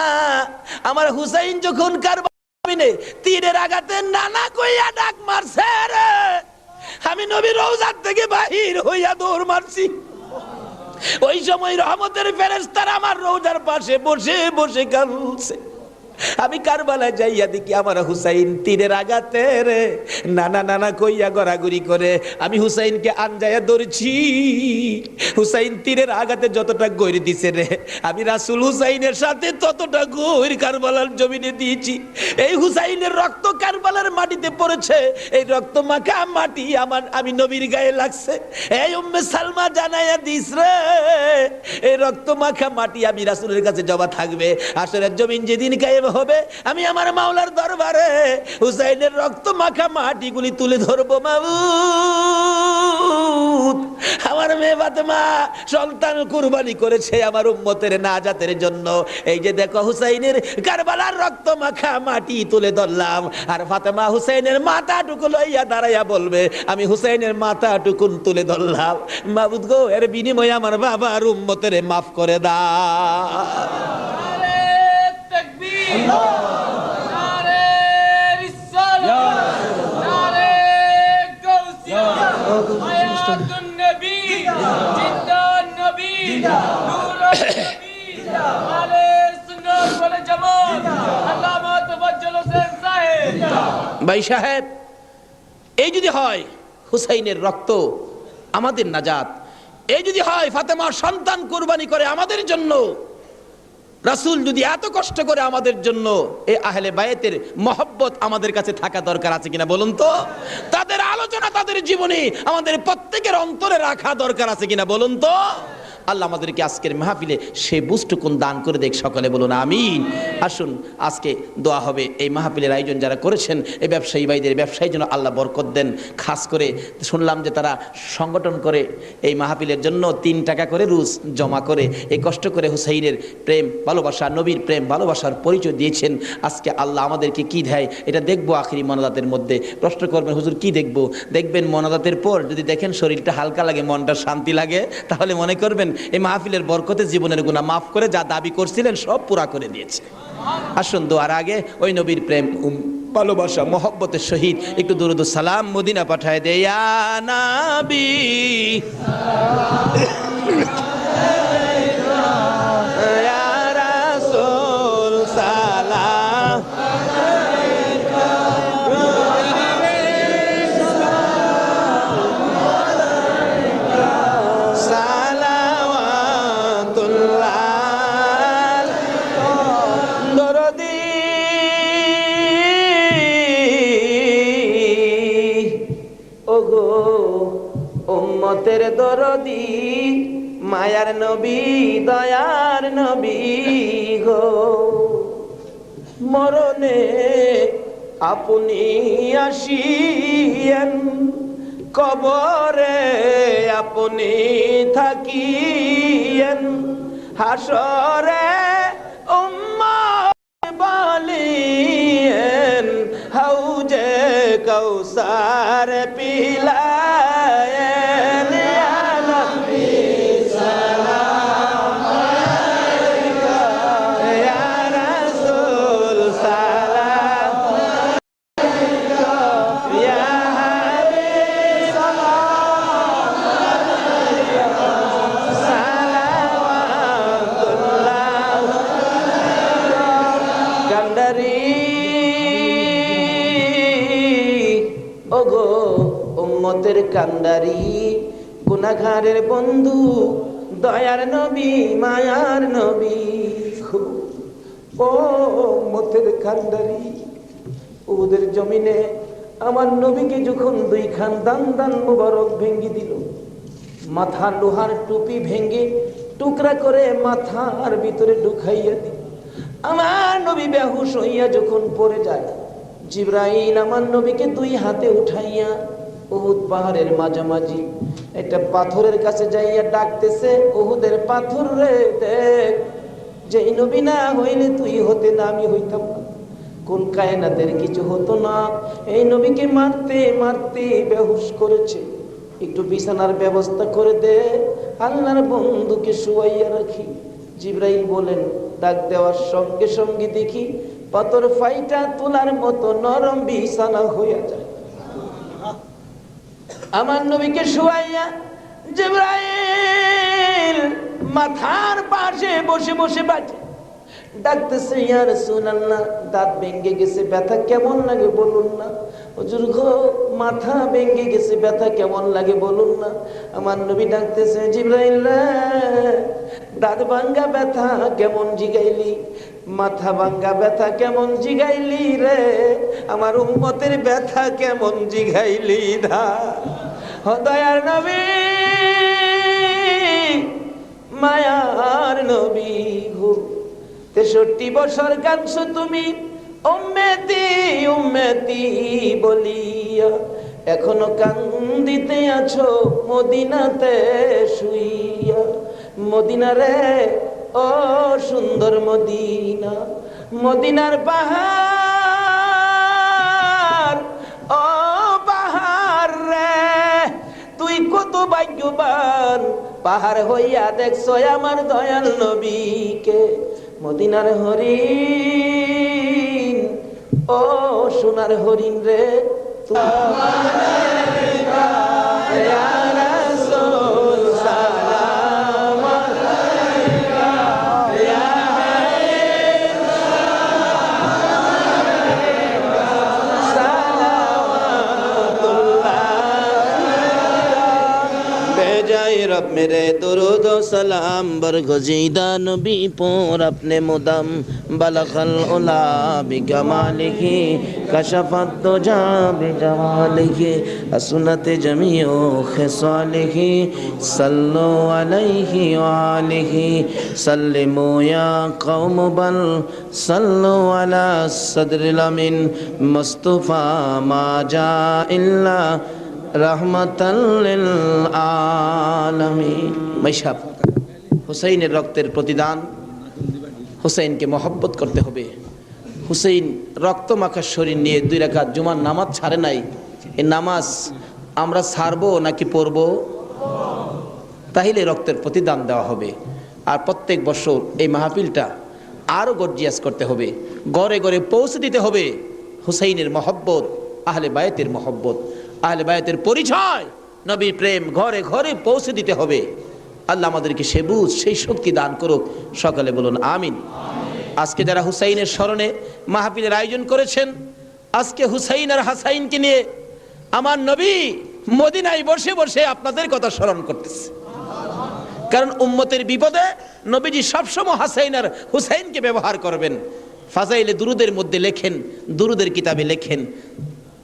আমার হুসাইন যখন কারবালায় তীরের আঘাতে নানা কইয়া ডাক মারছে রে, আমি নবী রওজার থেকে বাহির হইয়া দৌড় মারছি। ওই সময় রহমতের ফেরেশতারা আমার রওজার পাশে বসে বসে কাঁদছে। আমি কারবালায় যাইয়া দেখি আমার হুসাইন তীরের আঘাতে রে নানা নানা কইয়া গড়াগড়ি করে। আমি হুসাইনকে আনজায়া ধরছি। হুসাইন তীরের আঘাতে যতটা গৈর দিছে রে, আমি রাসূল হুসাইনের সাথে ততটা গৈর কারবালার জমিনে দিয়েছি। এই হুসাইনের রক্ত কারবালার মাটিতে পড়েছে, এই রক্ত মাখা মাটি আমি নবীর গায়ে লাগছে। এই উম্মে সালমা জানাইয়া দিস রে, এই রক্ত মাখা মাটি আমি রাসূলের কাছে জমা থাকবে। আসরের জমিন যেদিন গায়েব হবে, আমি আমার মাওলার দরবারে হুসাইনের রক্ত মাখা মাটিগুলি তুলে ধরবো। মাবুদ, আমার মেয়ে ফাতেমা সন্তান কুরবানি করেছে আমার উম্মতের নাজাতের জন্য। এই যে দেখো হুসাইনের কারবালার রক্ত মাখা মাটি তুলে ধরলাম, আর ফাতেমা হুসাইনের মাথাটুকু লইয়া দাঁড়াইয়া বলবে, আমি হুসাইনের মাথাটুকু তুলে ধরলাম। মাবুদ গো, এর বিনিময়ে আমার বাবার উম্মতের মাফ করে দাও। ভাই সাহেব, এই যদি হয় হুসাইনের রক্ত আমাদের নাজাত, এই যদি হয় ফাতেমার সন্তান কুরবানি করে আমাদের জন্য, রাসূল যদি এত কষ্ট করে আমাদের জন্য, এই আহলে বায়েতের মহব্বত আমাদের কাছে থাকা দরকার আছে কিনা বলুন তো? তাদের আলোচনা তাদের জীবনে আমাদের প্রত্যেকের অন্তরে রাখা দরকার আছে কিনা বলুন তো? আল্লাহ আমাদেরকে আজকের মাহফিলে সেই বুঝটুকুন দান করে দেখ, সকলে বলুন আমিন। আসুন আজকে দোয়া হবে। এই মাহফিলের আয়োজন যারা করেছেন, এই ব্যবসায়ী ভাইদের ব্যবসায়ীর জন্য আল্লাহ বরকত দেন। খাস করে শুনলাম যে তারা সংগঠন করে এই মাহফিলের জন্য 3 টাকা করে রুজ জমা করে এই কষ্ট করে হুসাইনের প্রেম ভালোবাসা, নবীর প্রেম ভালোবাসার পরিচয় দিয়েছেন। আজকে আল্লাহ আমাদেরকে কি দেয় এটা দেখবো আখিরি মোনাজাতের মধ্যে। প্রশ্ন করবেন হুজুর কি দেখবো? দেখবেন মোনাজাতের পর যদি দেখেন শরীরটা হালকা লাগে, মনটা শান্তি লাগে, তাহলে মনে করবেন এই মাহফিলের বরকতে জীবনের গুনাহ মাফ করে যা দাবি করছিলেন সব পুরা করে দিয়েছে। আসুন দোয়ার আগে ওই নবীর প্রেম ভালোবাসা মহব্বতের সহিত একটু দুরূদ সালাম মদিনা পাঠায় দে। ইয়া নবী ইয়া রাসূল সালাম উম্মতের দরদি মায়ার নবী দয়ার নবী গো, মরণে আপনি আসিয়েন, কবরে আপনি থাকিয়েন, হাসরে উম্মত বলিয়েন, হাউজে কাউসার পিলায়েন। ইয়া নবী সালাম আলাইকা, ইয়া রাসূল সালাম আলাইকা, ইয়া হাবিব সালাম আলাইকা, সালাওয়াতুল্লাহ কান্ডারি ওগো উম্মতের কান্ডারি, গুনাহগারের বন্ধু দয়ার নবী মায়ার নবী। ও উম্মতের কান্ডারি, ওদের জমিনে আমার নবীকে যখন 2 খান দান দান মুবারক ভেঙ্গে দিল, মাথা লোহার টুপি ভেঙ্গে টুকরা করে মাথার ভিতরে ঢুকাইয়া দিল, আমার নবী বেহুশ হইয়া যখন পড়ে যায়, জিবরাইল আমার নবীকে 2 হাতে উঠাইয়া উহুদ পাহাড়ের মাঝামাঝি একটা পাথরের কাছে যাইয়া ডাকতেছে, উহুদের পাথর রে দেখ, যেই নবী না হইলে তুই হতে না, আমি হইতাম না, কোন কায়নাতের কিছু হতো না, এই নবীকে মারতে মারতে বেহুশ করেছে, একটু বিছানার ব্যবস্থা করে দে, আল্লাহর বন্ধুকে শুয়াইয়া রাখি। জিবরাইল বলেন, ডাক দেওয়ার সঙ্গে সঙ্গে দেখি পাথর ফাইটা তোলার মতো নরম বিছানা হইয়া যায়। আমার নবীকে শুয়াইয়া জিবরাইল মাথার পাশে বসে বসে বাজে ডাকতেছে, ইয়া রাসূলুল্লাহ, দাঁত ভেঙে গেছে, ব্যথা কেমন লাগে বলুন না। হুজুর গো, মাথা ভেঙে গেছে, ব্যথা কেমন লাগে বলুন না। আমার নবী ডাকতেছে, জিবরাইল দাঁত ভাঙ্গা ব্যথা কেমন জিগাইলি, মাথা ভাঙ্গা ব্যথা কেমন জিগাইলি রে, আমার উম্মতের ব্যথা কেমন জিগাইলি দা। দয়ার নবী মায়ার নবী গো, 63 বছর কাঁদছো তুমি উম্মতি উম্মতি বলিয়া, এখনো কান্দিতে আছো মদিনাতে শুইয়া। মদিনা রে ও সুন্দর মদিনা, মদিনার পাহাড়, ও পাহাড় রে তুই কত ভাগ্যবান, পাহাড় হইয়া দেখছো আমার দয়াল নবীকে। মদিনার হরিণ, ও সোনার হরিণ রে, ইয়া রাসূল সালাম मेरे दुरूद व सलाम बरगुज़ीदा नबी पर अपने मुदम बलगल उला बिकमालिही कशफत दुजा बिजमालिही हसनत जमीउ खिसालिही सल्लु अलैहि व आलिही सल्लिमू या कौम बल सल्लु अला सदरिल अमीन मुस्तफा मा जा इल्ला रहमताल लिल आलामीन। মাইশাব হুসাইনের রক্তের প্রতিদান, হুসাইনকে মহব্বত করতে হবে। হুসাইন রক্ত মাখা শরীর নিয়ে 2 রাকাত জুমার নামাজ ছাড়ে নাই। এই নামাজ আমরা ছাড়বো নাকি পড়বো? তাহলে রক্তের প্রতিদান দেওয়া হবে। আর প্রত্যেক বছর এই মাহফিলটা আরো গর্জিয়াস করতে হবে, ঘরে ঘরে পৌঁছে দিতে হবে হুসাইনের মহব্বত, আহলে বায়তের মহব্বত, আহলে বায়তের পরিচয়, নবীর প্রেম ঘরে ঘরে পৌঁছে দিতে হবে। আল্লাহ আমাদেরকে সে বুঝ, সেই শক্তি দান করুক। সকালে বলুন আমিন। আজকে যারা হুসাইনের স্মরণে মাহফিলের আয়োজন করেছেন, আজকে হুসাইন আর হাসাইনকে নিয়ে আমার নবী মদিনায় বসে বসে আপনাদের কথা স্মরণ করতেছে। কারণ উম্মতের বিপদে নবীজি সবসময় হাসাইন আর হুসাইনকে ব্যবহার করবেন। ফাজাইলে দুরুদের মধ্যে লেখেন, দুরুদের কিতাবে লেখেন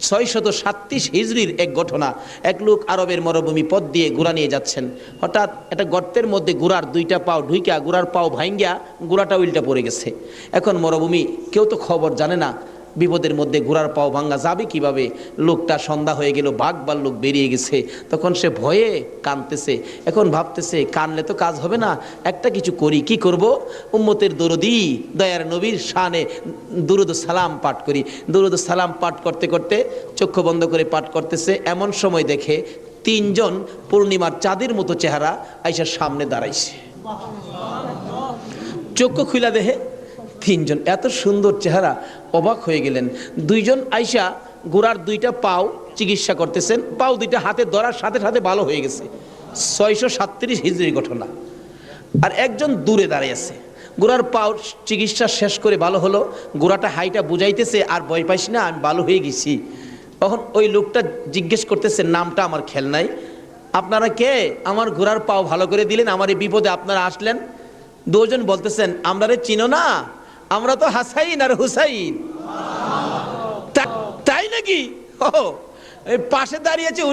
637 হিজরির এক ঘটনা। এক লোক আরবের মরুভূমি পথ দিয়ে ঘোড়া নিয়ে যাচ্ছেন। হঠাৎ একটা গর্তের মধ্যে ঘোড়ার 2টা পাও ঢুইকা, ঘোড়ার পাও ভাঙ্গিয়া ঘোড়াটা উল্টা পড়ে গেছে। এখন মরুভূমি, কেউ তো খবর জানে না, বিপদের মধ্যে ঘোড়ার পাও ভাঙ্গা যাবে কিভাবে। লোকটা সন্ধ্যা হয়ে গেল, বাঘ ভাল্লুক বেরিয়ে গেছে। তখন সে ভয়ে কাঁদতেছে। এখন ভাবতেছে কানলে তো কাজ হবে না, একটা কিছু করি। কি করব? উম্মতের দরদি দয়ার নবীর শানে দুরুদ সালাম পাঠ করি। দুরুদ সালাম পাঠ করতে করতে চক্ষু বন্ধ করে পাঠ করতেছে। এমন সময় দেখে 3 জন পূর্ণিমার চাঁদের মতো চেহারা আইসার সামনে দাঁড়াইছে। চক্ষু খুলা দেখে 3 জন এত সুন্দর চেহারা, অবাক হয়ে গেলেন। 2 জন আইসা ঘোড়ার 2টা পাও চিকিৎসা করতেছেন। পাও 2টা হাতে ধরার সাথে সাথে ভালো হয়ে গেছে। 637 হিজরির ঘটনা। আর একজন দূরে দাঁড়িয়ে আছে। ঘোড়ার পাও চিকিৎসা শেষ করে ভালো হলো, ঘোড়াটা হাইটা বুঝাইতেছে আর ভয় পাইস না, আমি ভালো হয়ে গেছি। তখন ওই লোকটা জিজ্ঞেস করতেছে, নামটা আমার খেয়াল নাই, আপনারা কে? আমার ঘোড়ার পাও ভালো করে দিলেন, আমার এই বিপদে আপনারা আসলেন। 2 জন বলতেছেন, আমরা রে চিনো না, আমরা তো হাসাইন আর হুসাইন। তাই নাকি? ও পাশে দাঁড়িয়েছে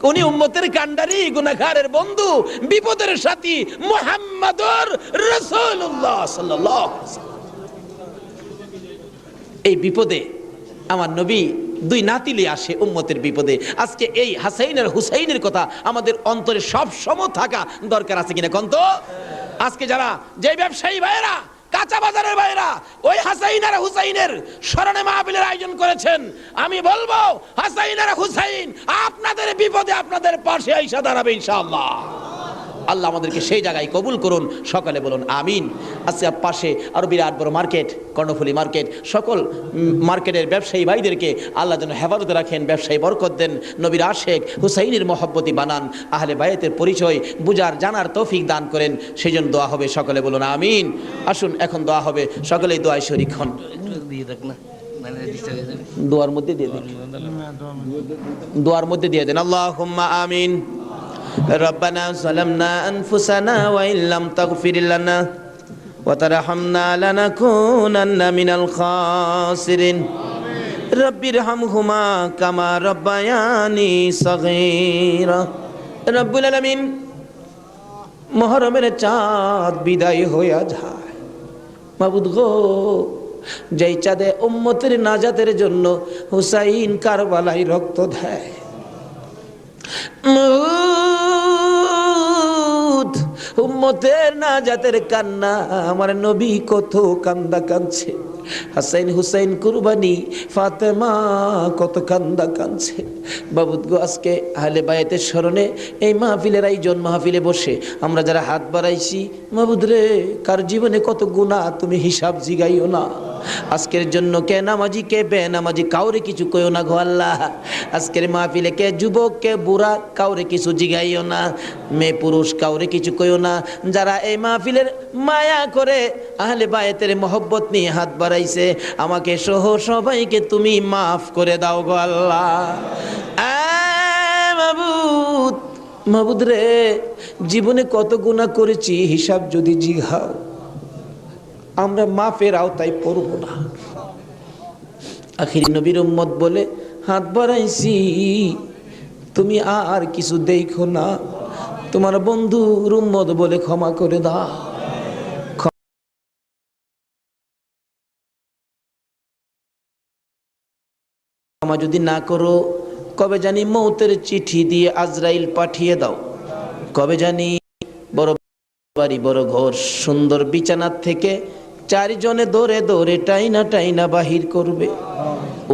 উনি উম্মতের কান্ডারি, গুনাহগারের বন্ধু, বিপদের সাথী মুহাম্মদুর রাসূলুল্লাহ সাল্লাল্লাহু আলাইহি ওয়াসাল্লাম। এই বিপদে আমার নবী 2 নাতিলে আসে উম্মতের বিপদে। আজকে এই হাসাইন আর হুসাইনের কথা আমাদের অন্তরে সব সময় থাকা দরকার আছে কিনা কোন তো? আজকে যারা যে ব্যবসায়ী ভাইয়েরা, কাঁচা বাজারের ভাইয়েরা ওই হাসাইন আর হুসাইনের স্মরণে মাহফিলের আয়োজন করেছেন, আমি বলবো হাসাইন আর হুসাইন আপনাদের বিপদে আপনাদের পাশে আইসা দাঁড়াবে ইনশাআল্লাহ। আল্লাহ আমাদেরকে সেই জায়গায় কবুল করুন। সকালে বলুন আমিন। আজকে পাশে আরো বিরাট বড় মার্কেট, কর্ণফুলী মার্কেট, সকল মার্কেটের ব্যবসায়ী ভাইদেরকে আল্লাহ যেন হেফাজতে রাখেন, ব্যবসায়ী বরকত দেন, নবীর আশেক হুসাইনের মহব্বতী বানান, আহলে বায়তের পরিচয় বুঝার জানার তৌফিক দান করেন। সেই জন্য দোয়া হবে। সকলে বলুন আমিন। আসুন এখন দোয়া হবে, সকলেই দোয়ায় শরীক হন। দোয়ার মধ্যে দিয়ে দেন, দোয়ার মধ্যে দিয়ে দেন। আল্লাহুম্মা আমিন। ربنا ظلمنا أنفسنا وإن لم تغفر لنا وترحمنا لنكونن من الخاسرين رب ارحمهما كما ربياني صغيرا رب العالمين মুহররমের চাঁদ বিদায় হইয়া যায়। মাবুদ গো, যেই চাঁদে উম্মতের নাজাতের জন্য হুসাইন কারবালায় রক্ত দেয়, উম্মতের নাজাতের কান্না আমার নবী কত কান্দা কাঁদছে। হাসাইন হুসাইন কুরবানি ফাতেমা কত কান্দা কাঁদছে। বাবুদ গো, আজকে আহলে বায়াতের স্মরণে এই মাহফিলের আয়োজন, মাহফিলে বসে আমরা যারা হাত বাড়াইছি, মাবুদ রে, কার জীবনে কত গুনাহ তুমি হিসাব জিগাইও না। আজকের জন্য কে নামাজি কে বেনামাজি কাউরে কিছু কইও না গো আল্লাহ। আজকের মাহফিলে কে যুবক কে বুড়া কাউরে কিছু জিগাইও না, মেয়ে পুরুষ কাউরে কিছু কইও না। যারা এই মাহফিলের মায়া করে আহলে বায়াতের মহব্বত নিয়ে হাত বাড়াইছে, আমাকে সহ সবাইকে তুমি মাফ করে দাও গো আল্লাহ। মাবুদ, মাবুদ রে, জীবনে কত গুনাহ করেছি হিসাব যদি জিঘাও, আমরা মাফের আওতায় পড়ব না। আখির নবীর উম্মত বলে হাত বাড়াইছি, তুমি আর কিছু দেখো না, তোমার বন্ধুর উম্মত বলে ক্ষমা করে দাও। ক্ষমা যদি না করো, কবে জানি মৌতের চিঠি দিয়ে আজরাইল পাঠিয়ে দাও। কবে জানি বড় বাড়ি, বড় ঘর, সুন্দর বিছানার থেকে চারজনে দৌড়ে দৌড়ে টাইনা টাইনা বাহির করবে,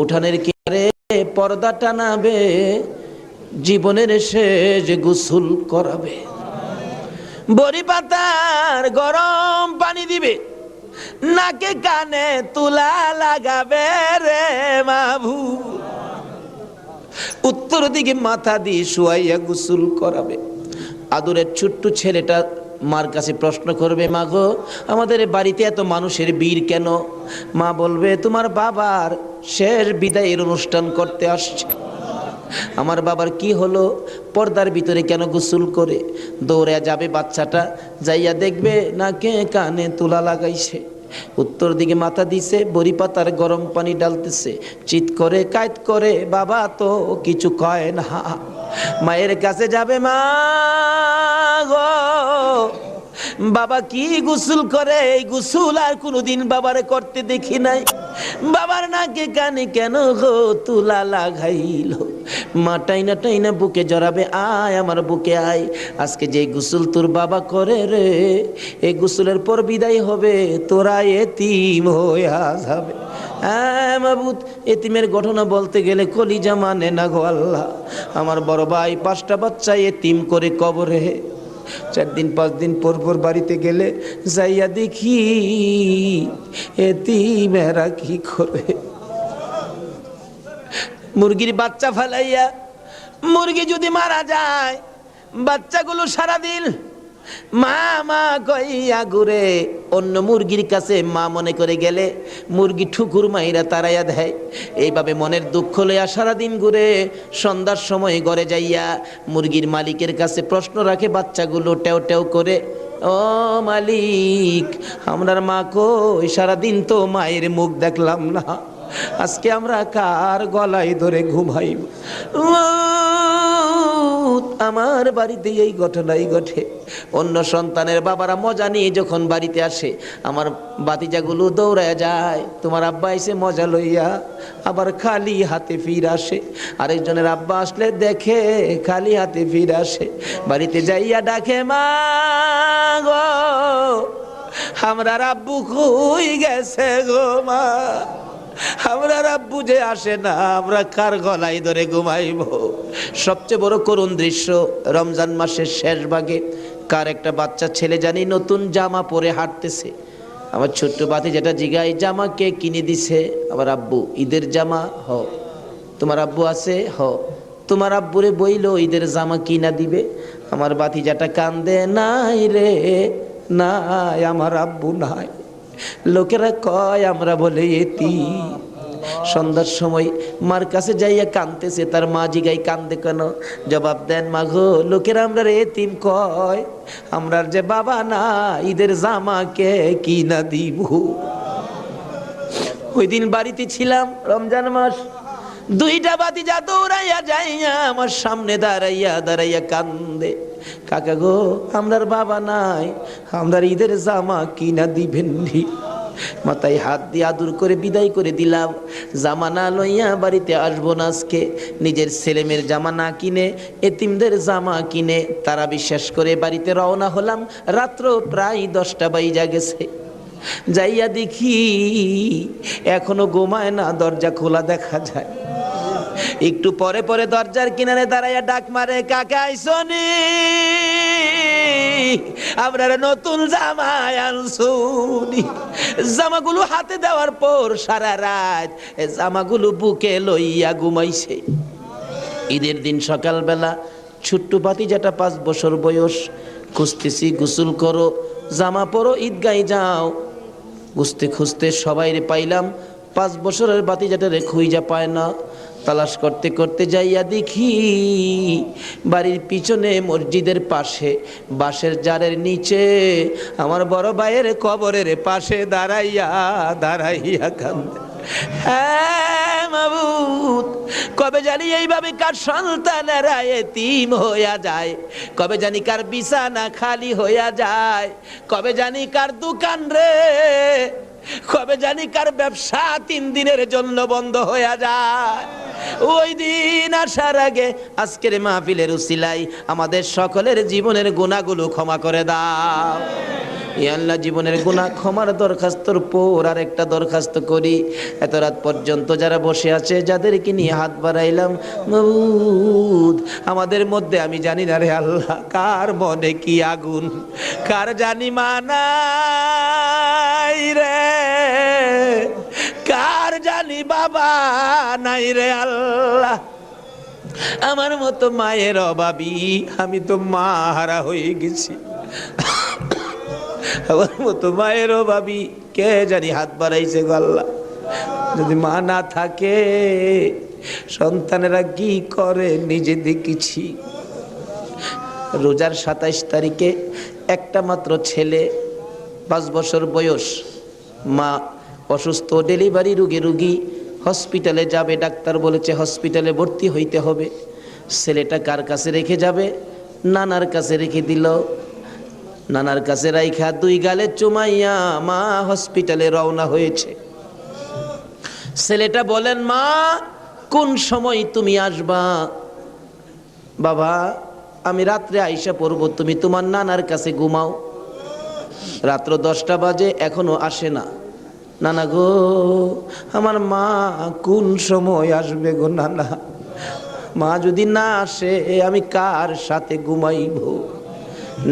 উঠানের কিনারে পর্দা টানাবে, জীবনের শেষ গোসল করাবে, বড়ি পাতার গরম পানি দিবে, নাকে কানে তুলা লাগাবে রে মাভু, উত্তর দিকে মাথা দিয়ে শুয়াইয়া গোসল করাবে। আদরের ছোট্ট ছেলেটা মার কাছে প্রশ্ন করবে, মা গো, আমাদের বাড়িতে এত মানুষের ভিড় কেন? মা বলবে, তোমার বাবার শেষ বিদায়ের অনুষ্ঠান করতে আসছে। আমার বাবার কি হলো? পর্দার ভিতরে কেন গোসল করে? দৌড়ে যাবে বাচ্চাটা, যাইয়া দেখবে নাকে কানে তুলা লাগাইছে, উত্তর দিকে মাথা দিছে, বড়ি পাতার গরম পানি ডালতেছে, চিৎ করে কাইত করে, বাবা তো কিছু কয় না। মায়ের কাছে যাবে, মা গো, বাবা কি গোসল করে? এই গোসল আর কোনোদিন বাবারে করতে দেখি নাই। বাবার নাকে কানে কেন গো তুলা লাগাইল? মা টাইনা টাইনা বুকে জড়াবে, আয় আমার বুকে আয়, আজকে যে গোসল তোর বাবা করে রে, এই গোসলের পর বিদায় হবে, তোরা এতিম হইয়া যাবে। হ্যাঁ মাবুদ, এতিমের ঘটনা বলতে গেলে কলিজা মানে না গো আল্লাহ। আমার বড় ভাই 5টা বাচ্চা এতিম করে কবরে, 4 দিন 5 দিন পর পর বাড়িতে গেলে যাইয়া দেখি এতিমেরা কি করে। মুরগির বাচ্চা ফেলাইয়া, মুরগি যদি মারা যায়, বাচ্চাগুলো সারাদিন মা মা কইয়া ঘুরে, অন্য মুরগির কাছে মা মনে করে গেলে মুরগি ঠুকুর মাইরা তাড়াইয়া দেয়। এইভাবে মনের দুঃখ লইয়া সারাদিন ঘুরে, সন্ধ্যার সময় ঘরে যাইয়া মুরগির মালিকের কাছে প্রশ্ন রাখে বাচ্চাগুলো টেও টেও করে, ও মালিক, আমরার মা কই? সারাদিন তো মায়ের মুখ দেখলাম না, আজকে আমরা কার গলায় ধরে ঘুমাইব? আমার বাড়িতে এই ঘটনাই ঘটে। অন্য সন্তানের বাবারা মজা নিয়ে যখন বাড়িতে আসে, আমার বাতিজাগুলো দৌড়ায় যায়, তোমার আব্বা এসে মজা লইয়া, আবার খালি হাতে ফির আসে। আরেকজনের আব্বা আসলে দেখে খালি হাতে ফির আসে, বাড়িতে যাইয়া ডাকে, মা গো, আমরা আব্বু কই গেছে গো মা, আমরা আব্বু যে আসে না, আমরা কার গলায় ধরে ঘুমাইব? সবচেয়ে বড় করুণ দৃশ্য, রমজান মাসের শেষ ভাগে কার একটা বাচ্চা ছেলে জানি নতুন জামা পরে হাঁটতেছে। আমার ছোট্ট বাতি যেটা জিগাই, জামা কে কিনে দিছে? আমার আব্বু। ঈদের জামা? হ। তোমার আব্বু আছে? হ। তোমার আব্বুরে বইলো ঈদের জামা কিনা দিবে। আমার বাতি যেটা কান্দে, নাই রে নাই, আমার আব্বু নাই। লোকেরা কয় আমরা বলে এতিম। সন্ধ্যার সময় মার কাছে যাইয়া কাঁদতেছে, তার মা জিগাই, কান্দে কেন? জবাব দেন, মা গো, লোকেরা আমরা এতিম কয়, আমরার যে বাবা না, ঈদের জামা কে কিনা দিব? ওই দিন বাড়িতে ছিলাম, রমজান মাস, 2টা বাতিজা দৌড়াইয়া যাইয়া আমার সামনে দাঁড়াইয়া দাঁড়াইয়া কান্দে, কাকা গো, আমরার বাবা নাই, আমরার ঈদের জামা কিনা দিবেন নি? মাথায় হাত দিয়ে আদর করে বিদায় করে দিলাম। জামা না লইয়া বাড়িতে আসবো না আজকে। নিজের ছেলেমেয়ের জামা না কিনে এতিমদের জামা কিনে তারা বিশ্বাস করে বাড়িতে রওনা হলাম। রাত্র প্রায় 10টা বাজে গেছে। যাইয়া দেখি এখনো ঘুমায় না, দরজা খোলা দেখা যায়। একটু পরে পরে দরজার কিনারে দাঁড়াইয়া ডাক মারে, কাকা আইসনি, আপনার নতুন জামা আনছুনি। জামাগুলো হাতে দেওয়ার পর সারা রাত জামাগুলো বুকে লইয়া ঘুমাইছে। ঈদের দিন সকালবেলা ছোট্ট ভাতিজাটা 5 বছর বয়স, খুঁজতেছি, গোসল করো, জামা পরো, ঈদগায় যাও। খুঁজতে খুঁজতে সবাই পাইলাম, 5 বছরের ভাতিজাটারে খুঁজা পায় না। তালাশ করতে করতে যাইয়া দেখি বাড়ির পিছনে মসজিদের পাশে বাঁশের জারের নিচে আমার বড় ভাইয়ের কবরের পাশে দাঁড়াইয়া দাঁড়াইয়া কান্দে। হ্যাঁ মাবুদ, কবে জানি এইভাবে কার সন্তানেরা এতিম হইয়া যায়, কবে জানি কার বিছানা খালি হইয়া যায়, কবে জানি কার দোকান রে, কবে জানি কার ব্যবসা 3 দিনের জন্য বন্ধ হইয়া যায়। ওই দিন আসার আগে আজকের মাহফিলের উসিলায় আমাদের সকলের জীবনের গুনাহগুলো ক্ষমা করে দাও। ইয়া আল্লাহ, জীবনের গুনাহ ক্ষমার দরখাস্তর পর আর একটা দরখাস্ত করি, এত রাত পর্যন্ত যারা বসে আছে যাদেরকে নিয়ে হাত বাড়াইলাম মাবুদ, আমাদের মধ্যে আমি জানি না রে আল্লাহ কার মনে কি আগুন, কার জানি মানাই রে, কার জানি বাবা নাই রে আল্লাহ। আমার মতো মায়ের অভাবী, আমি তো মা হারা হয়ে গেছি। আমার মতো মায়ের অভাবী কে জানি হাত বাড়াইছে গো আল্লাহ। যদি মা না থাকে সন্তানেরা কি করে নিজে দেখেছি। রোজার 27 তারিখে একটা মাত্র ছেলে, 5 বছর বয়স, মা অসুস্থ, ডেলিভারি রুগী, হসপিটালে যাবে, ডাক্তার বলেছে হসপিটালে ভর্তি হইতে হবে। ছেলেটা কার কাছে রেখে যাবে? নানার কাছে রেখে দিল। নানার কাছে রাইখা 2 গালে চুমাইয়া মা হসপিটালে রওনা হয়েছে। ছেলেটা বলেন, মা কোন সময় তুমি আসবা? বাবা আমি রাত্রে আইসা পড়ব, তুমি তোমার নানার কাছে ঘুমাও। রাত্র 10টা বাজে, এখনো আসে না। নানা গো, আমার মা কোন সময় আসবে গো নানা? মা যদি না আসে আমি কার সাথে ঘুমাইব?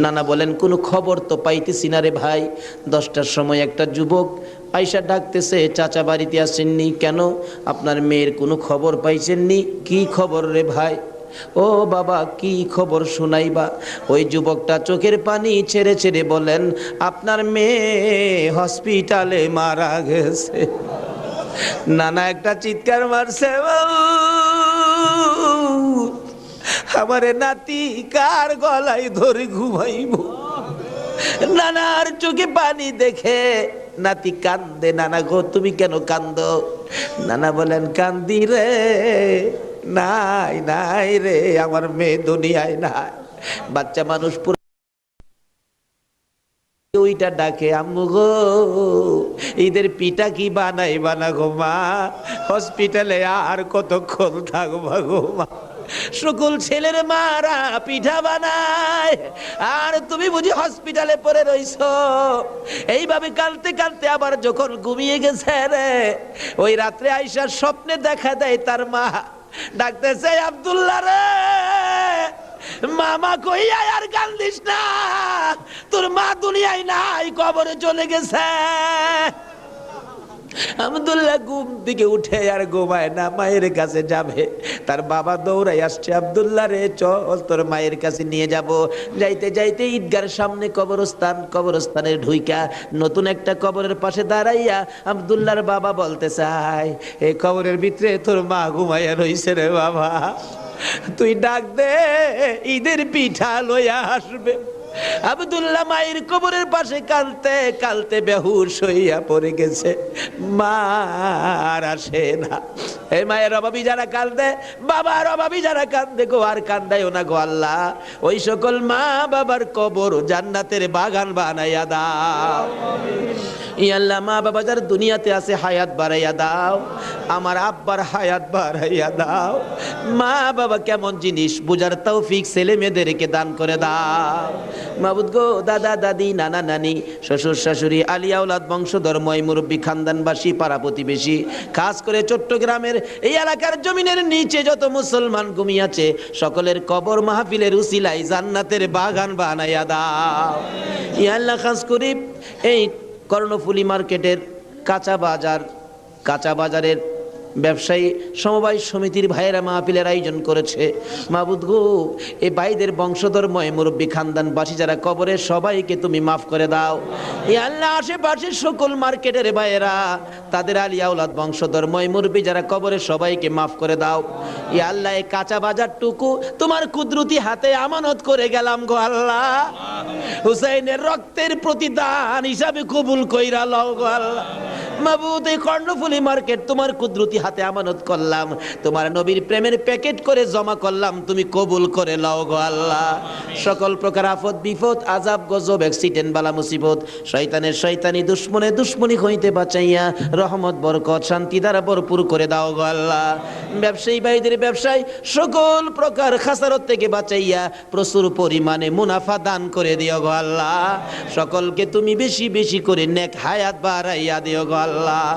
নানা বলেন, কোনো খবর তো পাইতেছি না রে ভাই। 10টার সময় একটা যুবক আইসা ডাকতেছে, চাচা বাড়িতে আসেননি কেন? আপনার মেয়ের কোনো খবর পাইছেননি? কি খবর রে ভাই? ও বাবা কি খবর শোনাইবা? ওই যুবকটা চোখের পানি ছেড়ে ছেড়ে বলেন, আপনার মেয়ে হসপিটালে মারা গেছে। নানা একটা চিৎকার মারছে, আমারে নাতি কার গলায় ধরে ঘুমাইব? নানার চোখে পানি দেখে নাতি কান্দে। নানা গো তুমি কেন কান্দো? নানা বলেন, কান্দি রে, নাই নাই রে, আমার মেয়ে দুনিয়ায় নাই। বাচ্চা মানুষ ওইটা ডাকে, আম্মু গো ঈদের পিঠা কি বানাইবা না গো মা? হসপিটালে আর কতক্ষণ থাকবা গো মা? সকল ছেলের মারা পিঠা বানায়, আর তুমি বুঝি হসপিটালে পড়ে রইছো। এইভাবে কাঁদতে কাঁদতে আবার যখন ঘুমিয়ে গেছে রে, ওই রাত্রে আইসার স্বপ্নে দেখা দেয় তার মা ডাকতেছে, আব্দুল্লাহ রে মামা কইয়া আর কান্দিস না, তোর মা দুনিয়ায় নাই, কবরে চলে গেছে। আব্দুল্লাহ ঘুম থেকে উঠে আর ঘুমায় না, মায়ের কাছে যাবে। তার বাবা দৌড়াই আসছে, আব্দুল্লাহ রে চল তোর মায়ের কাছে নিয়ে যাব। যাইতে যাইতে ঈদগার সামনে কবরস্থান, কবরস্থানের ঢুইকা নতুন একটা কবরের পাশে দাঁড়াইয়া আব্দুল্লাহর বাবা বলতে চায়, এই কবরের ভিতরে তোর মা ঘুমাইয়া রইছে রে বাবা, তুই ডাক দে, ঈদের পিঠা লইয়া আসবে। আব্দুল্লাহ মায়ের কবরের পাশে কালতে কালতে বেহুশ হইয়া পড়ে গেছে। মা আর আসে না। এই মায়ের অভাবী যারা কান্দে, বাবার অভাবী যারা কান্দে গো, আর কান্দাইও না গো আল্লাহ। ওই সকল মা বাবার কবর জান্নাতের বাগান বানাইয়া দাও। ইয়া আল্লাহ, মা বাবা যারা দুনিয়াতে আছে হায়াত বাড়াইয়া দাও, আমার আব্বার হায়াত বাড়াইয়া দাও। মা বাবা কেমন জিনিস বুঝার তৌফিক ছেলে মেয়েদেরকে দান করে দাও। মাবুদ গো, দাদা দাদি, নানা নানি, শ্বশুর শাশুড়ি, আলিয়া আওলাদ, বংশধর, ময় মুরব্বী, খানদানবাসী, পাড়া প্রতিবেশী, খাস করে চট্টগ্রামের এই এলাকার জমিনের নিচে যত মুসলমান ঘুমিয়েছে সকলের কবর মাহফিলের উসিলায় জান্নাতের বাগান বানাইয়া দাও। ইয়া আল্লাহ, খাস করি এই কর্ণফুলী মার্কেটের কাঁচা বাজারের ব্যবসায়ী সমবায় সমিতির ভাইয়েরা মাহফিলের আয়োজন করেছে। মাবুদ গো, এই ভাইদের বংশধর্ময় মুরব্বী খানদানবাসী যারা কবরে, সবাইকে তুমি মাফ করে দাও। ইয়া আল্লাহ, আশেপাশের সকল মার্কেটের ভাইয়েরা, তাদের আলিয়া আওলাদ বংশধর্ময় মুরব্বী যারা কবরে, সবাইকে মাফ করে দাও। ইয়া আল্লাহ, এই কাঁচা বাজারটুকু তোমার কুদরতি হাতে আমানত করে গেলাম গো আল্লাহ। হুসাইনের রক্তের প্রতিদান হিসাবে কবুল কইরা লও গো আল্লাহ। মাবুদ, এই কর্ণফুলী মার্কেট তোমার কুদরতি হাতে আমানত করলাম, তোমার নবীর প্রেমের প্যাকেট করে জমা করলাম, তুমি কবুল করে লও গো আল্লাহ। সকল প্রকার আফত বিপদ, আযাব গজব, অ্যাক্সিডেন্ট, বালা মুসিবত, শয়তানের শয়তানি, দুশ্মনে দুশ্মনী হইতে বাঁচাইয়া রহমত বরকত শান্তি দ্বারা ভরপুর করে দাও গো আল্লাহ। ব্যবসায়ী ভাইদের ব্যবসায় সকল প্রকার খাসারত থেকে বাঁচাইয়া প্রচুর পরিমাণে মুনাফা দান করে দিও গো আল্লাহ। সকলকে তুমি বেশি বেশি করে নেক হায়াত বাড়াইয়া দিও গো আল্লাহ।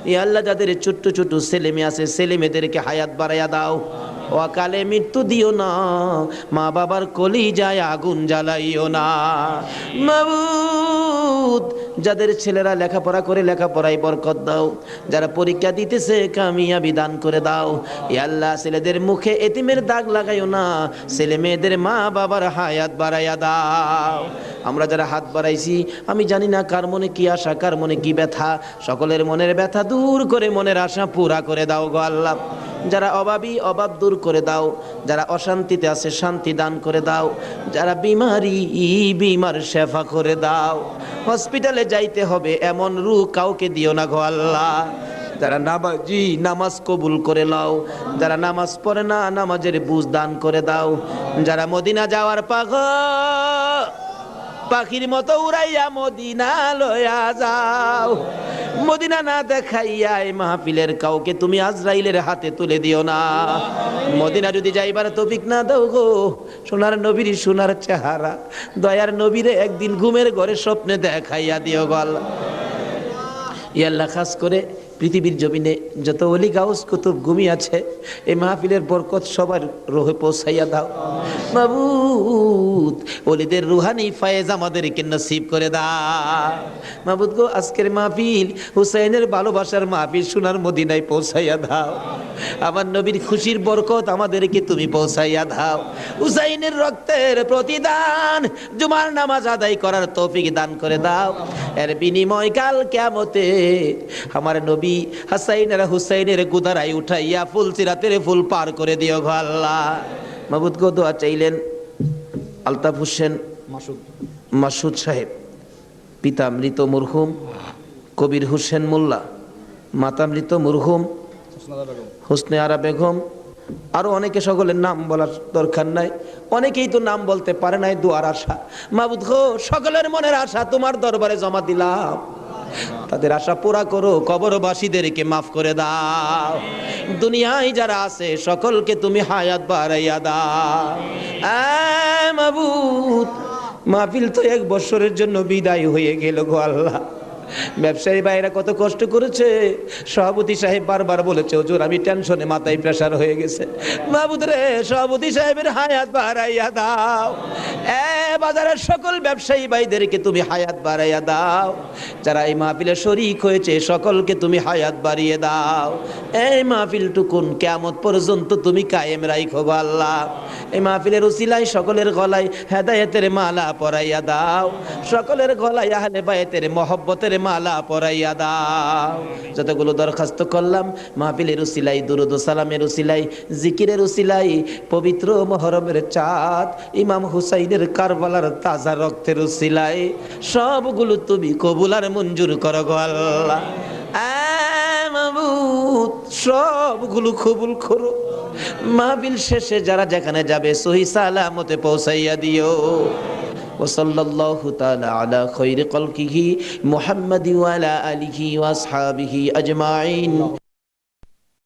ইয়া আল্লাহ, যাদের ছোট্ট ছোট্ট ছেলে মেয়ে আছে, ছেলে মেয়েদেরকে হায়াত বাড়াইয়া দাও। অকালে মৃত্যু দিও না, মা বাবার কলিজায় আগুন জ্বালাইও না। মাবুদ, যাদের ছেলেরা লেখাপড়া করে লেখাপড়ায় বরকত দাও, যারা পরীক্ষা দিতেছে কামিয়াবি দান করে দাও। ইয়া আল্লাহ, ছেলেদের মুখে এতিমের দাগ লাগাইও না, ছেলে মেয়েদের মা বাবার হায়াত বাড়াইয়া দাও। আমরা যারা হাত বাড়াইছি, আমি জানি না কার মনে কি আশা, কার মনে কি ব্যথা, সকলের মনের ব্যথা দূর করে মনের আশা পুরা করে দাও গো আল্লাহ। যারা অভাবী, অভাব দূর করে দাও। যারা অশান্তিতে আছে, শান্তি দান করে দাও। যারা বিমার শেফা করে দাও। হসপিটালে যাইতে হবে এমন রূহ কাউকে দিও না গো আল্লাহ। যারা নামাজি, নামাজ কবুল করে নাও। যারা নামাজ পড়ে না, নামাজের বুঝ দান করে দাও। যারা মদিনা যাওয়ার পাগল, পাখির মতো উড়াইয়া মদিনা লয়া যাও। মদিনা না দেখাইয়া এই মাহফিলের কাউকে তুমি আজরাইলের হাতে তুলে দিও না। মদিনা যদি যাইবার তৌফিক না দাও গো, সোনার নবীর সোনার চেহারা, দয়ার নবীরে একদিন ঘুমের ঘরে স্বপ্নে দেখাইয়া দিও গো আল্লাহ। ইয়া আল্লাহ, খাস করে পৃথিবীর জমিনে যত ওলি গাউস কুতুব ঘুমিয়ে আছে, এই মাহফিলের বরকত সবার রোহে পৌঁছাইয়া দাও। মাবুদ, ওলিদের রুহানি ফায়েজ আমাদেরকে নসিব করে দাও। মাবুদ গো, আজকের মাহফিল হুসাইনের ভালোবাসার মাহফিল, সোনার মদিনায় পৌঁছাইয়া দাও। আমার নবীর খুশির বরকত আমাদেরকে তুমি পৌঁছাইয়া দাও। হুসাইনের রক্তের প্রতিদান জুমার নামাজ আদায় করার তৌফিক দান করে দাও। এর বিনিময় কাল কিয়ামতে আমার নবী হাসাইন আর হুসাইনের গুদারাই উঠাইয়া ফুল সিরাতের ফুল পার করে দিও গো আল্লাহ। মাবুদ গো, দোয়া চাইলেন আলতাফ হোসেন মাসুদ সাহেব, পিতা মৃত মরহুম কবির হোসেন মোল্লা, মাতা মৃত মরহুম হোসনে আরা বেগম, আরো অনেকে, সকলের নাম বলার দরকার নাই, অনেকেই তো নাম বলতে পারে নাই। দুয়ার আশা মাবুদ গো, সকলের মনের আশা তোমার দরবারে জমা দিলাম, তাদের আশা পুরা করো। কবরবাসীদেরকে মাফ করে দাও। দুনিয়ায় যারা আছে সকলকে তুমি হায়াত বাড়াইয়া দাও। মাবুদ, মাহফিল তো 1 বছরের জন্য বিদায় হয়ে গেল গো আল্লাহ। ব্যবসায়ী ভাইরা কত কষ্ট করেছে। সভাপতি সাহেব বারবার বলেছে, হুজুর আমি টেনশনে মাথায় প্রেসার হয়ে গেছে। মাহবুদ রে, সভাপতি সাহেবের হায়াত বাড়াইয়া দাও। বাজারের সকল ব্যবসায়ী ভাইদেরকে তুমি হায়াত বাড়াইয়া দাও। যারা এই মাহফিলে শরীক হয়েছে সকলকে তুমি হায়াত বাড়িয়ে দাও। এই মাহফিলটুকুন কিয়ামত পর্যন্ত তুমি কায়েম রাখো গো আল্লাহ। এই মাহফিলের উসিলায় সকলের গলায় হেদায়েতের মালা পরাইয়া দাও। সকলের গলায় আহলে বায়তের মহব্বতের মালা পরাইয়া দাও। যতগুলো দরখাস্ত করলাম মাহফিলের উসিলাই, দুরুদ ও সালামের উসিলাই, জিকিরের উসিলাই, পবিত্র মুহররমের চাঁদ ইমাম হুসাইনের কারবালার তাজা রক্তের উসিলাই, সবগুলো তুমি কবুল আর মঞ্জুর করো গো আল্লাহ। মাবুদ, সবগুলো কবুল করো। মাহফিল শেষে যারা যেখানে যাবে সহি সালামতে পৌঁছাইয়া দিও। وصلى الله تعالى على خير خلقه محمد وعلى آله وأصحابه أجمعين.